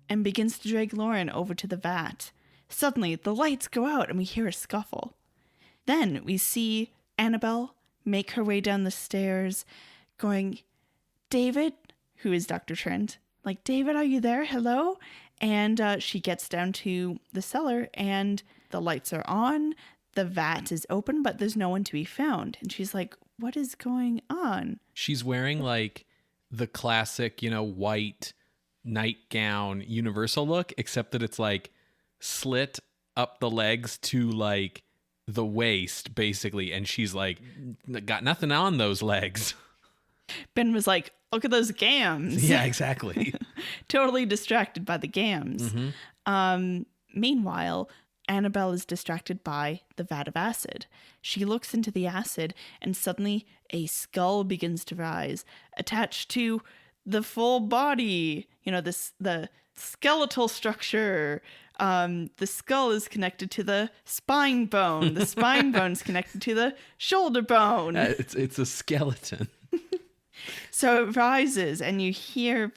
and begins to drag Lauren over to the vat. Suddenly, the lights go out, and we hear a scuffle. Then we see Annabelle make her way down the stairs, going, David, who is Dr. Trent, like, David, are you there? Hello? And she gets down to the cellar, and the lights are on. The vat is open, but there's no one to be found. And she's like, what is going on? She's wearing like the classic, white nightgown universal look, except that it's like slit up the legs to like the waist, basically. And she's like, got nothing on those legs. Ben was like, look at those gams. Yeah, exactly. Totally distracted by the gams. Mm-hmm. Meanwhile, Annabelle is distracted by the vat of acid. She looks into the acid, and suddenly a skull begins to rise, attached to the full body. The skeletal structure. The skull is connected to the spine bone. The spine bone is connected to the shoulder bone. It's a skeleton. So it rises, and you hear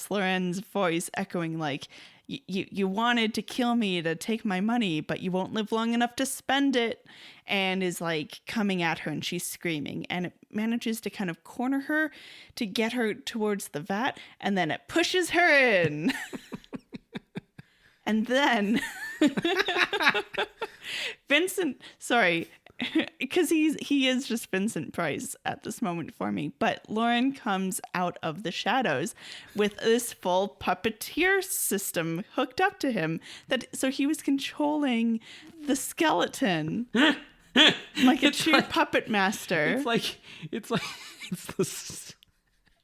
Lauren's voice echoing like, you wanted to kill me to take my money, but you won't live long enough to spend it, and is like coming at her, and she's screaming, and it manages to kind of corner her to get her towards the vat, and then it pushes her in. And then because he is just Vincent Price at this moment for me. But Lauren comes out of the shadows with this full puppeteer system hooked up to him. So he was controlling the skeleton like a true puppet master.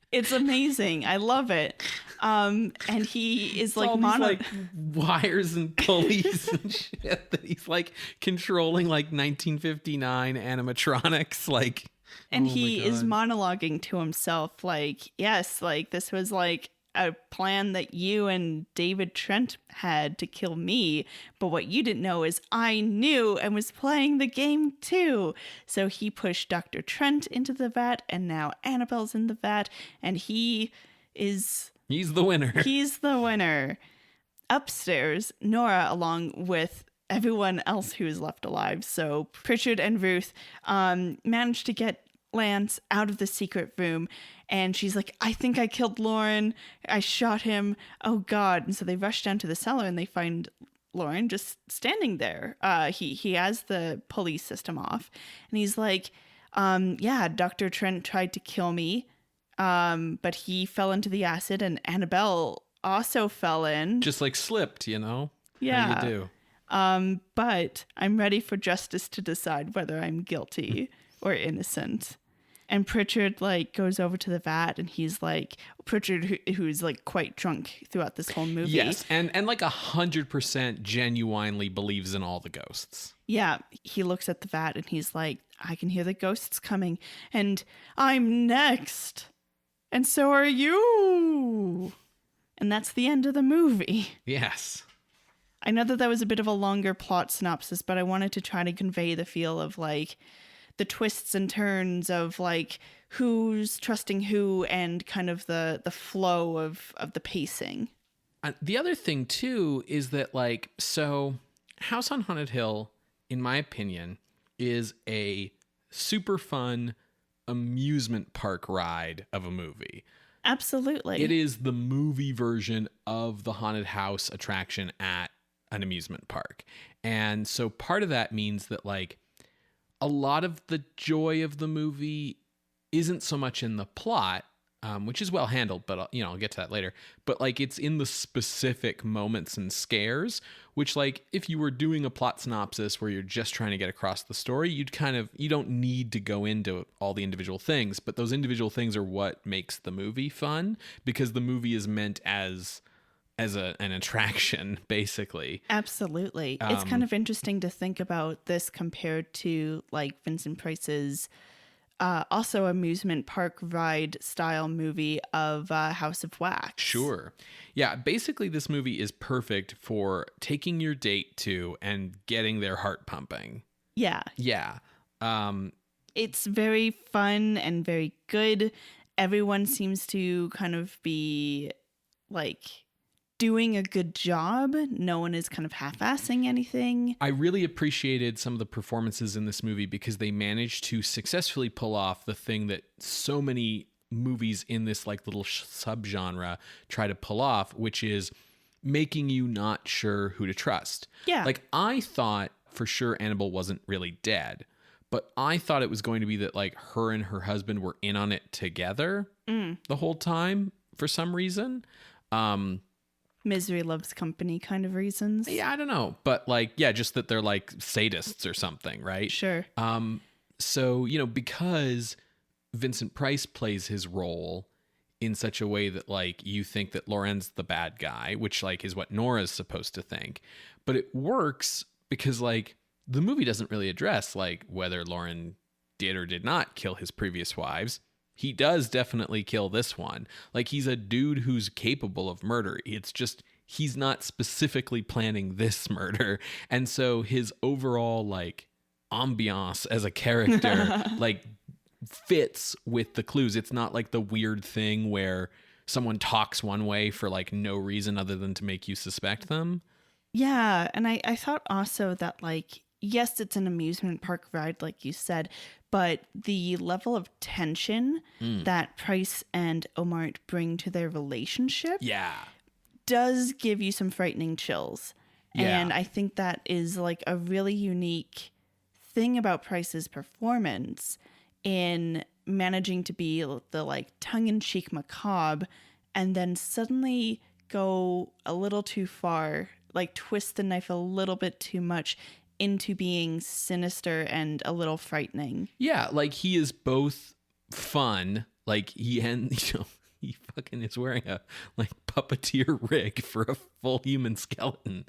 It's amazing. I love it. And he is like wires and pulleys and shit that he's like controlling like 1959 animatronics, like. And he is monologuing to himself like, yes, like this was like a plan that you and David Trent had to kill me, but what you didn't know is I knew and was playing the game too. So he pushed Dr. Trent into the vat, and now Annabelle's in the vat, and he's the winner. He's the winner. Upstairs, Nora, along with everyone else who is left alive, so Pritchard and Ruth, managed to get Lance out of the secret room, and she's like, I think I killed Lauren. I shot him. Oh God. And so they rush down to the cellar, and they find Lauren just standing there. He has the police system off, and he's like, yeah, Dr. Trent tried to kill me. But he fell into the acid, and Annabelle also fell in. Just like slipped, Yeah. How you do. But I'm ready for justice to decide whether I'm guilty or innocent. And Pritchard like goes over to the vat, and he's like Pritchard, who's like quite drunk throughout this whole movie. Yes, and like 100% genuinely believes in all the ghosts. Yeah, he looks at the vat and he's like, I can hear the ghosts coming, and I'm next, and so are you. And that's the end of the movie. Yes. I know that was a bit of a longer plot synopsis, but I wanted to try to convey the feel of like the twists and turns of like who's trusting who and kind of the flow of the pacing. The other thing too is that like, so House on Haunted Hill, in my opinion, is a super fun amusement park ride of a movie. Absolutely. It is the movie version of the haunted house attraction at an amusement park. And so part of that means that like a lot of the joy of the movie isn't so much in the plot, which is well handled, but I'll get to that later. But like it's in the specific moments and scares, which like if you were doing a plot synopsis where you're just trying to get across the story, you don't need to go into all the individual things, but those individual things are what makes the movie fun, because the movie is meant as an attraction, basically. Absolutely. It's kind of interesting to think about this compared to like Vincent Price's also amusement park ride style movie of House of Wax. Sure. Yeah, basically this movie is perfect for taking your date to and getting their heart pumping. Yeah. Yeah. It's very fun and very good. Everyone seems to kind of be like doing a good job. No one is kind of half-assing anything. I really appreciated some of the performances in this movie because they managed to successfully pull off the thing that so many movies in this like little subgenre try to pull off, which is making you not sure who to trust. Yeah. Like I thought for sure Annabelle wasn't really dead, but I thought it was going to be that like her and her husband were in on it together the whole time for some reason. Misery loves company kind of reasons. Yeah, I don't know. But like, yeah, just that they're like sadists or something, right? Sure. So, because Vincent Price plays his role in such a way that like you think that Lauren's the bad guy, which like is what Nora's supposed to think. But it works because like the movie doesn't really address like whether Lauren did or did not kill his previous wives. He does definitely kill this one. Like he's a dude who's capable of murder. It's just he's not specifically planning this murder. And so his overall like ambiance as a character like fits with the clues. It's not like the weird thing where someone talks one way for like no reason other than to make you suspect them. Yeah, and I thought also that like yes, it's an amusement park ride, like you said, but the level of tension that Price and Ohmart bring to their relationship does give you some frightening chills. Yeah. And I think that is like a really unique thing about Price's performance in managing to be the like tongue-in-cheek macabre and then suddenly go a little too far, like twist the knife a little bit too much into being sinister and a little frightening. Yeah, like he is both fun, like he fucking is wearing a like puppeteer rig for a full human skeleton.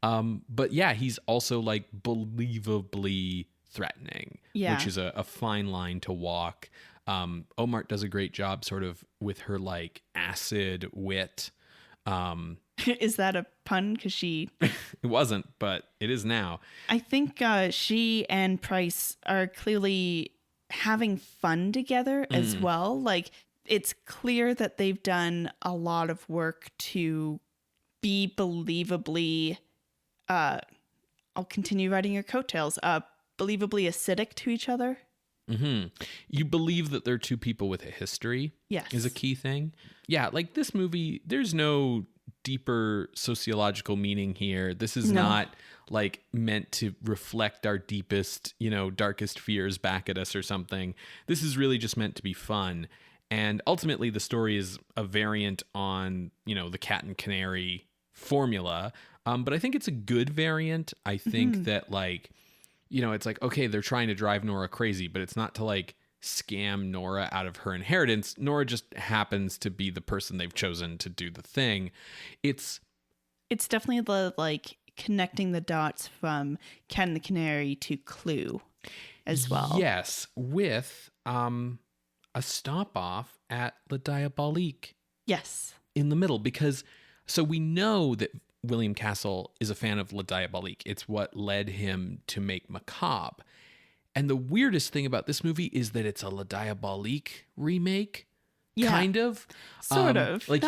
But yeah, he's also like believably threatening, which is a fine line to walk. Ohmart does a great job sort of with her like acid wit. Is that a pun? Because she... It wasn't, but it is now. I think she and Price are clearly having fun together as well. Like, it's clear that they've done a lot of work to be believably... I'll continue writing your coattails. Believably acidic to each other. Mm-hmm. You believe that they're two people with a history. Yes. Is a key thing. Yeah, like this movie, there's no deeper sociological meaning here. This is not like meant to reflect our deepest, darkest fears back at us or something. This is really just meant to be fun. And ultimately the story is a variant on, the cat and canary formula. But I think it's a good variant. I think that like, it's like, okay, they're trying to drive Nora crazy, but it's not to like scam Nora out of her inheritance. Nora just happens to be the person they've chosen to do the thing. It's definitely the like connecting the dots from Cat and the Canary to Clue as well. Yes, with a stop off at Le Diabolique. Yes. In the middle, because so we know that William Castle is a fan of Le Diabolique. It's what led him to make Macabre. And the weirdest thing about this movie is that it's a Le Diabolique remake, kind of. Sort of. Like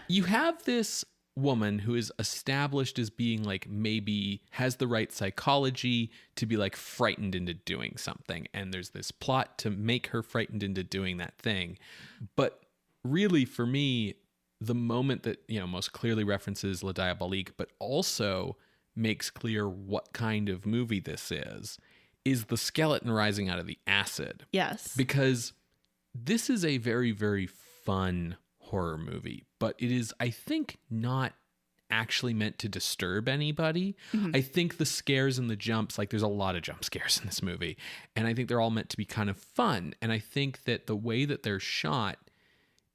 you have this woman who is established as being like maybe has the right psychology to be like frightened into doing something. And there's this plot to make her frightened into doing that thing. But really, for me, the moment that, you know, most clearly references Le Diabolique, but also makes clear what kind of movie this is the skeleton rising out of the acid. Yes. Because this is a very, very fun horror movie, but it is, I think, not actually meant to disturb anybody. Mm-hmm. I think the scares and the jumps, like there's a lot of jump scares in this movie, and I think they're all meant to be kind of fun. And I think that the way that they're shot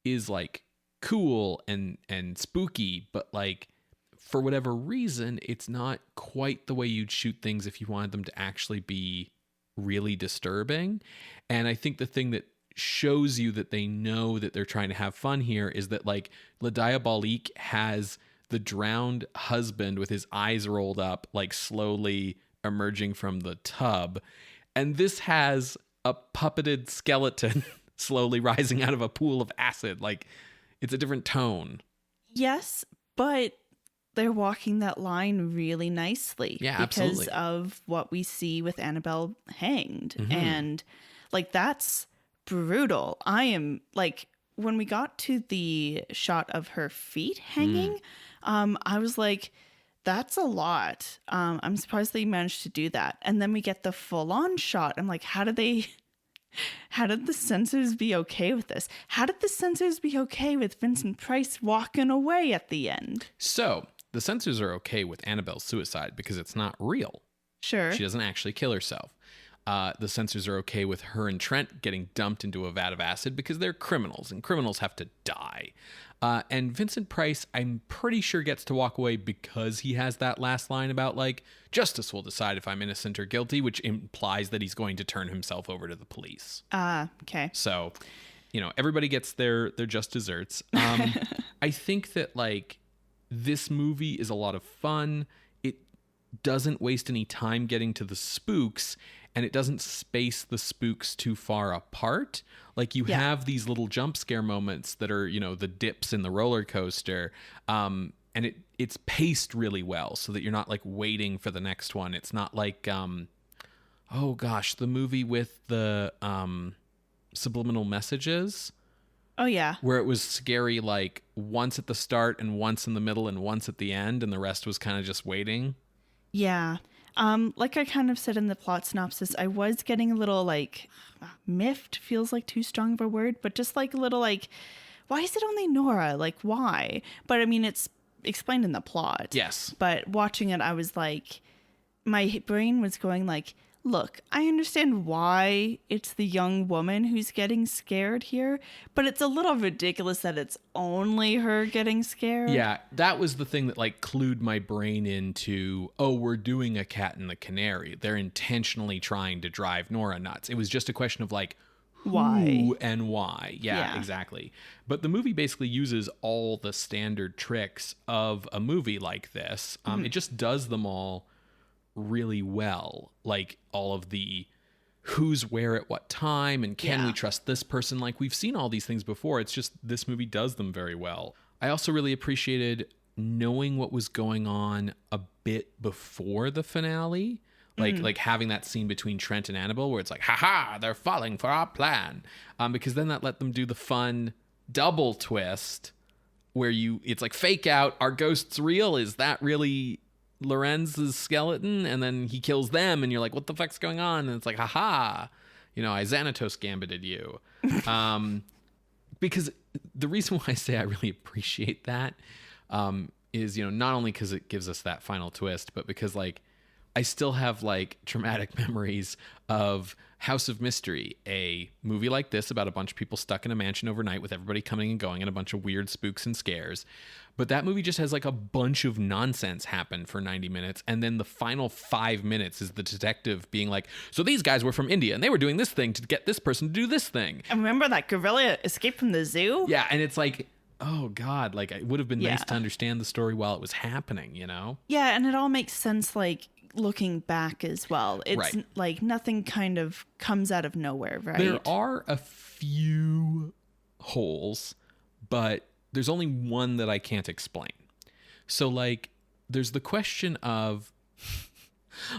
is like cool and spooky, but like for whatever reason, it's not quite the way you'd shoot things if you wanted them to actually be really disturbing. And I think the thing that shows you that they know that they're trying to have fun here is that like Le Diabolique has the drowned husband with his eyes rolled up, like slowly emerging from the tub. And this has a puppeted skeleton slowly rising out of a pool of acid. Like, it's a different tone. Yes, but they're walking that line really nicely. Yeah, because absolutely. of what we see with Annabelle hanged. Mm-hmm. And like, that's brutal. I am like, when we got to the shot of her feet hanging, I was like, that's a lot. I'm surprised they managed to do that. And then we get the full on shot. I'm like, how did the censors be okay with this? How did the censors be okay with Vincent Price walking away at the end? So the censors are okay with Annabelle's suicide because it's not real. Sure. She doesn't actually kill herself. The censors are okay with her and Trent getting dumped into a vat of acid because they're criminals, and criminals have to die. And Vincent Price, I'm pretty sure, gets to walk away because he has that last line about, like, justice will decide if I'm innocent or guilty, which implies that he's going to turn himself over to the police. Okay. So, you know, everybody gets their just desserts. I think that, like, this movie is a lot of fun. It doesn't waste any time getting to the spooks, and it doesn't space the spooks too far apart. Like, you have these little jump scare moments that are, you know, the dips in the roller coaster. And it's paced really well so that you're not, like, waiting for the next one. It's not like, oh gosh, the movie with the subliminal messages. Oh, yeah. Where it was scary, like, once at the start and once in the middle and once at the end, and the rest was kind of just waiting. Yeah. Like I kind of said in the plot synopsis, I was getting a little like miffed, feels like too strong of a word, but just like a little like, why is it only Nora? Like, why? But I mean, it's explained in the plot. Yes. But watching it, I was like, my brain was going like, look, I understand why it's the young woman who's getting scared here, but it's a little ridiculous that it's only her getting scared. Yeah, that was the thing that, like, clued my brain into, oh, we're doing a Cat and the Canary. They're intentionally trying to drive Nora nuts. It was just a question of, like, who why and why. Yeah, exactly. But the movie basically uses all the standard tricks of a movie like this. It just does them all really well, like all of the who's where at what time and can we trust this person. Like, we've seen all these things before. It's just this movie does them very well. I also really appreciated knowing what was going on a bit before the finale, like having that scene between Trent and Annabelle where it's like, haha, they're falling for our plan, because then that let them do the fun double twist where it's like, fake out, our ghost's real, is that really Lorenz's skeleton? And then he kills them and you're like, what the fuck's going on? And it's like, haha, you know, I Xanatos gambited you. Because the reason why I say I really appreciate that is, you know, not only because it gives us that final twist, but because, like, I still have, like, traumatic memories of House of Mystery, a movie like this about a bunch of people stuck in a mansion overnight with everybody coming and going and a bunch of weird spooks and scares. But that movie just has like a bunch of nonsense happen for 90 minutes. And then the final 5 minutes is the detective being like, so these guys were from India and they were doing this thing to get this person to do this thing. And remember that gorilla escaped from the zoo? Yeah. And it's like, oh God, like it would have been nice to understand the story while it was happening, you know? Yeah. And it all makes sense, like, looking back as well. It's like nothing kind of comes out of nowhere, right? There are a few holes, but there's only one that I can't explain. So like there's the question of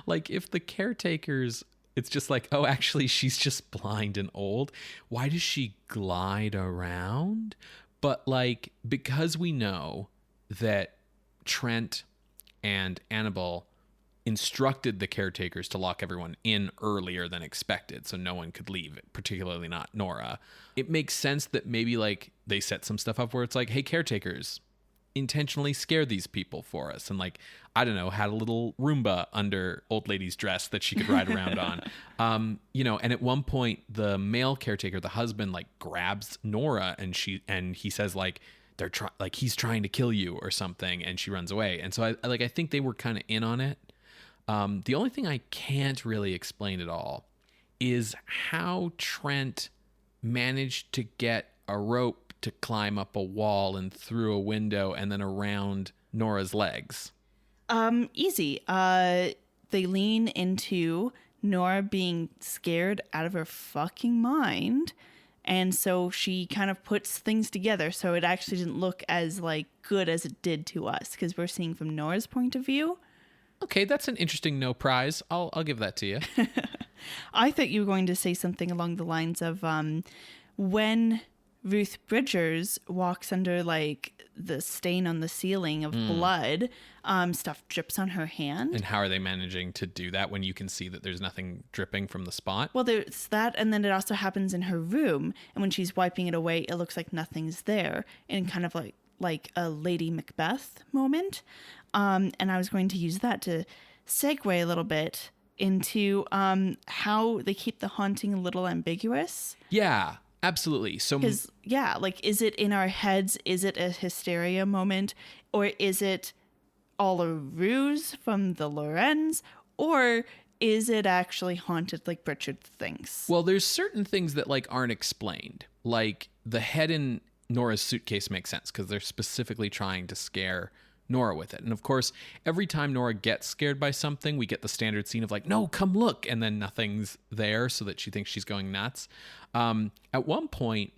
like if the caretakers, it's just like, oh, actually she's just blind and old. Why does she glide around? But like, because we know that Trent and Annabelle instructed the caretakers to lock everyone in earlier than expected so no one could leave, particularly not Nora. It makes sense that maybe like they set some stuff up where it's like, hey, caretakers, intentionally scare these people for us. And like, I don't know, had a little Roomba under old lady's dress that she could ride around on. You know, and at one point the male caretaker, the husband, like grabs Nora and he says like, he's trying to kill you or something. And she runs away. And so I think they were kind of in on it. The only thing I can't really explain at all is how Trent managed to get a rope to climb up a wall and through a window and then around Nora's legs. Easy. They lean into Nora being scared out of her fucking mind. And so she kind of puts things together. So it actually didn't look as like good as it did to us because we're seeing from Nora's point of view. Okay, that's an interesting no prize. I'll give that to you. I thought you were going to say something along the lines of when Ruth Bridgers walks under like the stain on the ceiling of blood, stuff drips on her hand. And how are they managing to do that when you can see that there's nothing dripping from the spot? Well, there's that, and then it also happens in her room. And when she's wiping it away, it looks like nothing's there, and kind of like a Lady Macbeth moment. And I was going to use that to segue a little bit into how they keep the haunting a little ambiguous. Yeah, absolutely. So, because like, is it in our heads? Is it a hysteria moment, or is it all a ruse from the Lorenz, or is it actually haunted like Richard thinks? Well, there's certain things that like aren't explained, like the head in Nora's suitcase makes sense because they're specifically trying to scare Nora with it. And of course, every time Nora gets scared by something, we get the standard scene of like, no, come look. And then nothing's there so that she thinks she's going nuts. At one point,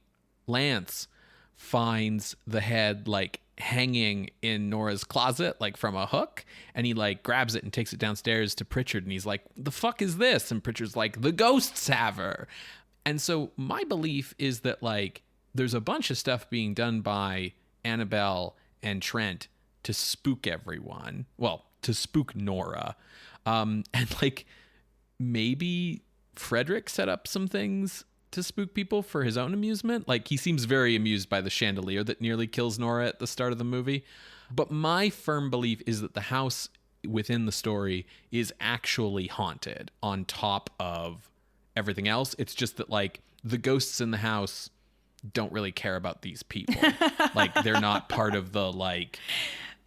Lance finds the head like hanging in Nora's closet, like from a hook. And he like grabs it and takes it downstairs to Pritchard. And he's like, the fuck is this? And Pritchard's like, the ghosts have her. And so my belief is that like there's a bunch of stuff being done by Annabelle and Trent to spook everyone. Well, to spook Nora. And like maybe Frederick set up some things to spook people for his own amusement. Like he seems very amused by the chandelier that nearly kills Nora at the start of the movie. But my firm belief is that the house within the story is actually haunted on top of everything else. It's just that like the ghosts in the house don't really care about these people. Like they're not part of the like,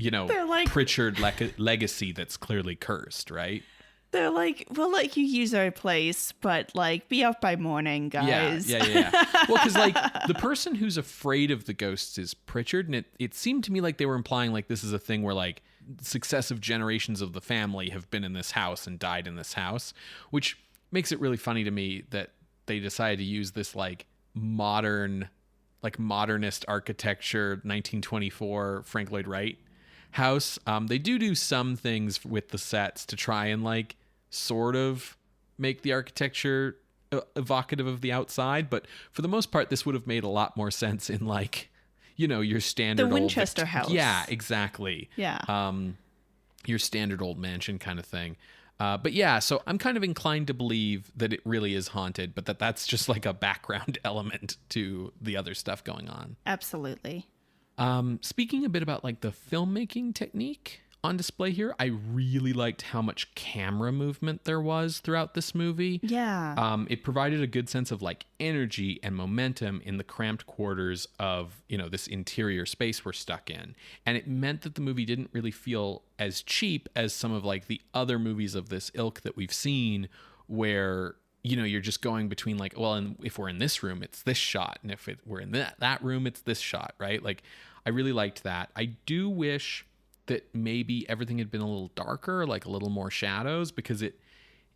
you know, like, Pritchard legacy that's clearly cursed, right? They're like, we'll let you use our place, but like be out by morning, guys. Yeah. Well, because like the person who's afraid of the ghosts is Pritchard, and it seemed to me like they were implying like this is a thing where like successive generations of the family have been in this house and died in this house, which makes it really funny to me that they decided to use this like modern, like modernist architecture, 1924 Frank Lloyd Wright house. They do some things with the sets to try and like sort of make the architecture evocative of the outside, but for the most part this would have made a lot more sense in like, you know, your standard the Winchester house. Yeah, exactly. Yeah. Your standard old mansion kind of thing. But yeah, so I'm kind of inclined to believe that it really is haunted, but that's just like a background element to the other stuff going on. Absolutely. Speaking a bit about like the filmmaking technique on display here. I really liked how much camera movement there was throughout this movie. Yeah. It provided a good sense of like energy and momentum in the cramped quarters of, this interior space we're stuck in. And it meant that the movie didn't really feel as cheap as some of like the other movies of this ilk that we've seen where, you're just going between like, well, and if we're in this room, it's this shot. And if we're in that room, it's this shot, right? Like, I really liked that. I do wish that maybe everything had been a little darker, like a little more shadows, because it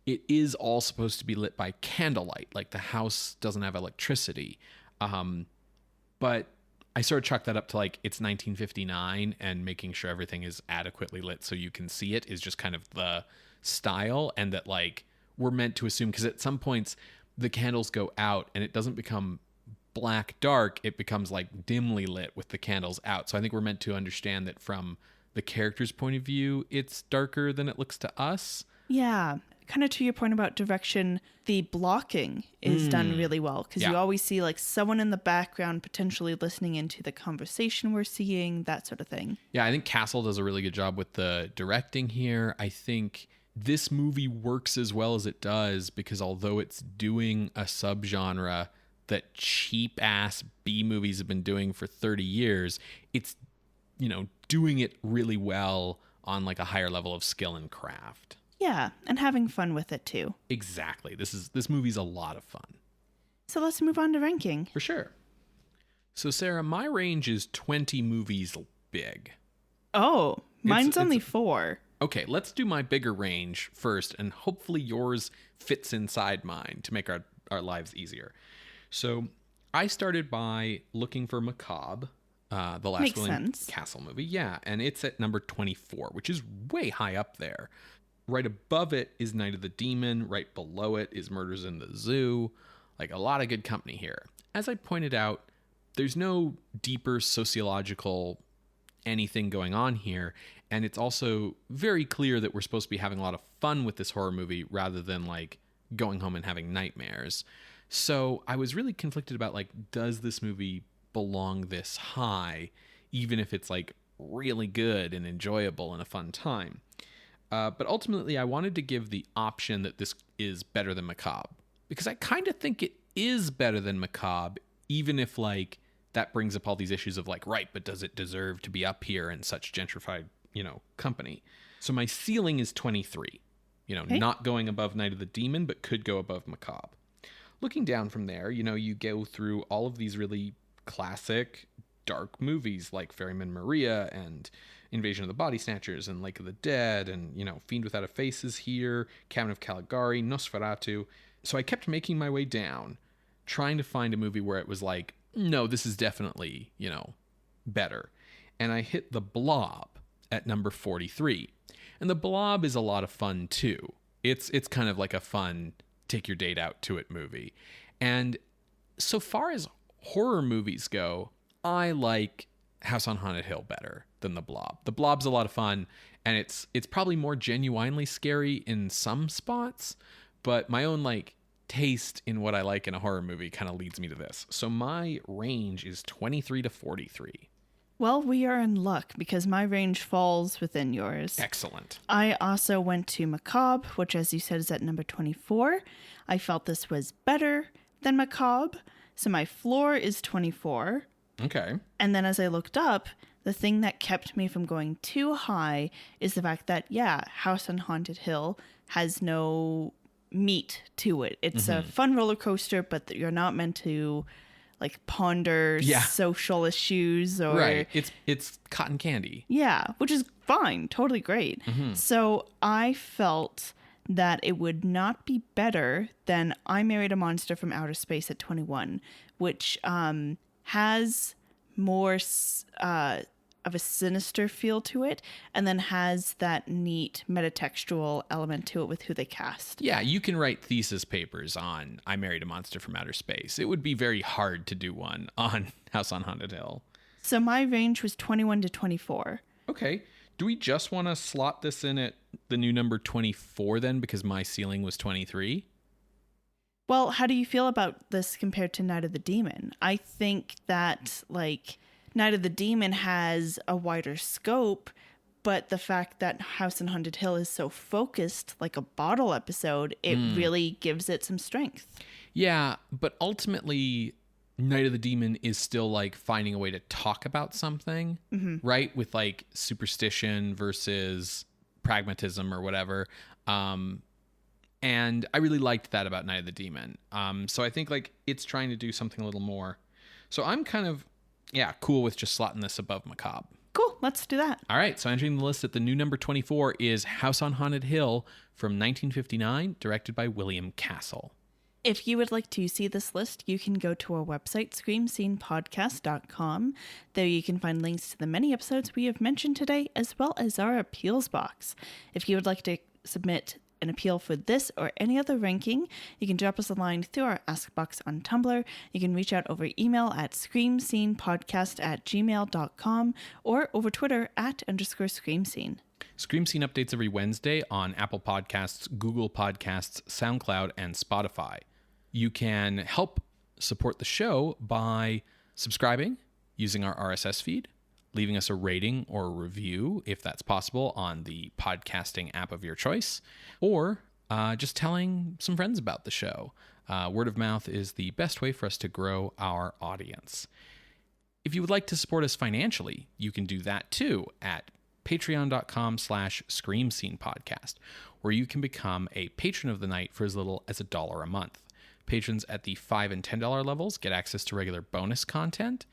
is all supposed to be lit by candlelight. Like the house doesn't have electricity. But I sort of chalk that up to like it's 1959 and making sure everything is adequately lit so you can see it is just kind of the style, and that like we're meant to assume, because at some points the candles go out and it doesn't become black dark, it becomes like dimly lit with the candles out. So I think we're meant to understand that from the character's point of view, it's darker than it looks to us. Yeah. Kind of to your point about direction, the blocking is done really well, because you always see like someone in the background potentially listening into the conversation we're seeing, that sort of thing. Yeah, I think Castle does a really good job with the directing here. I think this movie works as well as it does because although it's doing a subgenre that cheap ass B movies have been doing for 30 years, it's doing it really well on like a higher level of skill and craft. Yeah, and having fun with it too. Exactly. This movie's a lot of fun. So let's move on to ranking. For sure. So Sarah, my range is 20 movies big. Oh, mine's only 4. Okay, let's do my bigger range first, and hopefully yours fits inside mine to make our lives easier. So I started by looking for Macabre, the last Makes William sense. Castle movie. Yeah, and it's at number 24, which is way high up there. Right above it is Night of the Demon. Right below it is Murders in the Zoo. Like a lot of good company here. As I pointed out, there's no deeper sociological anything going on here. And it's also very clear that we're supposed to be having a lot of fun with this horror movie rather than like going home and having nightmares. So I was really conflicted about like, does this movie belong this high, even if it's like really good and enjoyable and a fun time? But ultimately, I wanted to give the option that this is better than Macabre, because I kind of think it is better than Macabre, even if like that brings up all these issues of like, right, but does it deserve to be up here in such gentrified, company? So my ceiling is 23, Okay. Not going above Night of the Demon, but could go above Macabre. Looking down from there, you go through all of these really classic dark movies like Ferryman Maria and Invasion of the Body Snatchers and Lake of the Dead and, Fiend Without a Face is here, Cabin of Caligari, Nosferatu. So I kept making my way down, trying to find a movie where it was like, no, this is definitely, better. And I hit The Blob at number 43. And The Blob is a lot of fun too. It's kind of like a fun take your date out to it movie. And so far as horror movies go, I like House on Haunted Hill better than The Blob. The Blob's a lot of fun, and it's probably more genuinely scary in some spots, but my own like taste in what I like in a horror movie kind of leads me to this. So my range is 23 to 43. Well, we are in luck because my range falls within yours. Excellent. I also went to Macabre, which, as you said, is at number 24. I felt this was better than Macabre, so my floor is 24. Okay. And then as I looked up, the thing that kept me from going too high is the fact that, House on Haunted Hill has no meat to it. It's a fun roller coaster, but you're not meant to like ponder social issues or right. It's cotton candy. Yeah, which is fine, totally great. So I felt that it would not be better than I Married a Monster from Outer Space at 21, which has more of a sinister feel to it, and then has that neat metatextual element to it with who they cast. Yeah, you can write thesis papers on I Married a Monster from Outer Space. It would be very hard to do one on House on Haunted Hill. So my range was 21 to 24. Okay. Do we just want to slot this in at the new number 24 then, because my ceiling was 23? Well, how do you feel about this compared to Night of the Demon? I think that, like, Night of the Demon has a wider scope, But the fact that House on Haunted Hill is so focused, like a bottle episode, it really gives it some strength. Yeah, but ultimately, Night of the Demon is still like finding a way to talk about something, right? With like superstition versus pragmatism or whatever. And I really liked that about Night of the Demon. So I think like it's trying to do something a little more. So I'm kind of, cool with just slotting this above Macabre. Cool, let's do that. All right, so entering the list at the new number 24 is House on Haunted Hill from 1959, directed by William Castle. If you would like to see this list, you can go to our website, screamscenepodcast.com. There you can find links to the many episodes we have mentioned today, as well as our appeals box. If you would like to submit an appeal for this or any other ranking, you can drop us a line through our Ask box on Tumblr. You can reach out over email at screamscenepodcast@gmail.com or over Twitter @_screamscene. Scream Scene updates every Wednesday on Apple Podcasts, Google Podcasts, SoundCloud, and Spotify. You can help support the show by subscribing, using our RSS feed, leaving us a rating or a review, if that's possible, on the podcasting app of your choice, or just telling some friends about the show. Word of mouth is the best way for us to grow our audience. If you would like to support us financially, you can do that too at patreon.com/screamscenepodcast, where you can become a patron of the night for as little as $1 a month. Patrons at the $5 and $10 levels get access to regular bonus content,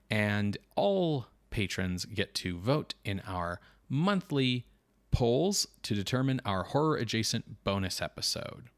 and all patrons get to vote in our monthly polls to determine our horror-adjacent bonus episode.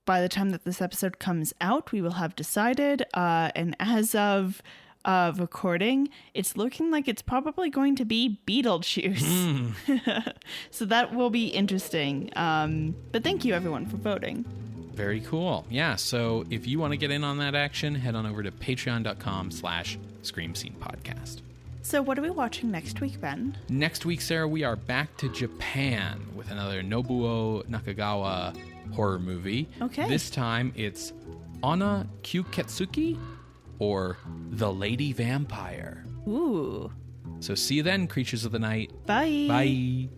By the time that this episode comes out, we will have decided, and as of recording, it's looking like it's probably going to be Beetlejuice. So that will be interesting. But thank you, everyone, for voting. Very cool. Yeah, so if you want to get in on that action, head on over to patreon.com/screamscenepodcast. So what are we watching next week, Ben? Next week, Sarah, we are back to Japan with another Nobuo Nakagawa horror movie. Okay. This time it's Onna Kyuketsuki, or The Lady Vampire. Ooh. So see you then, creatures of the night. Bye. Bye.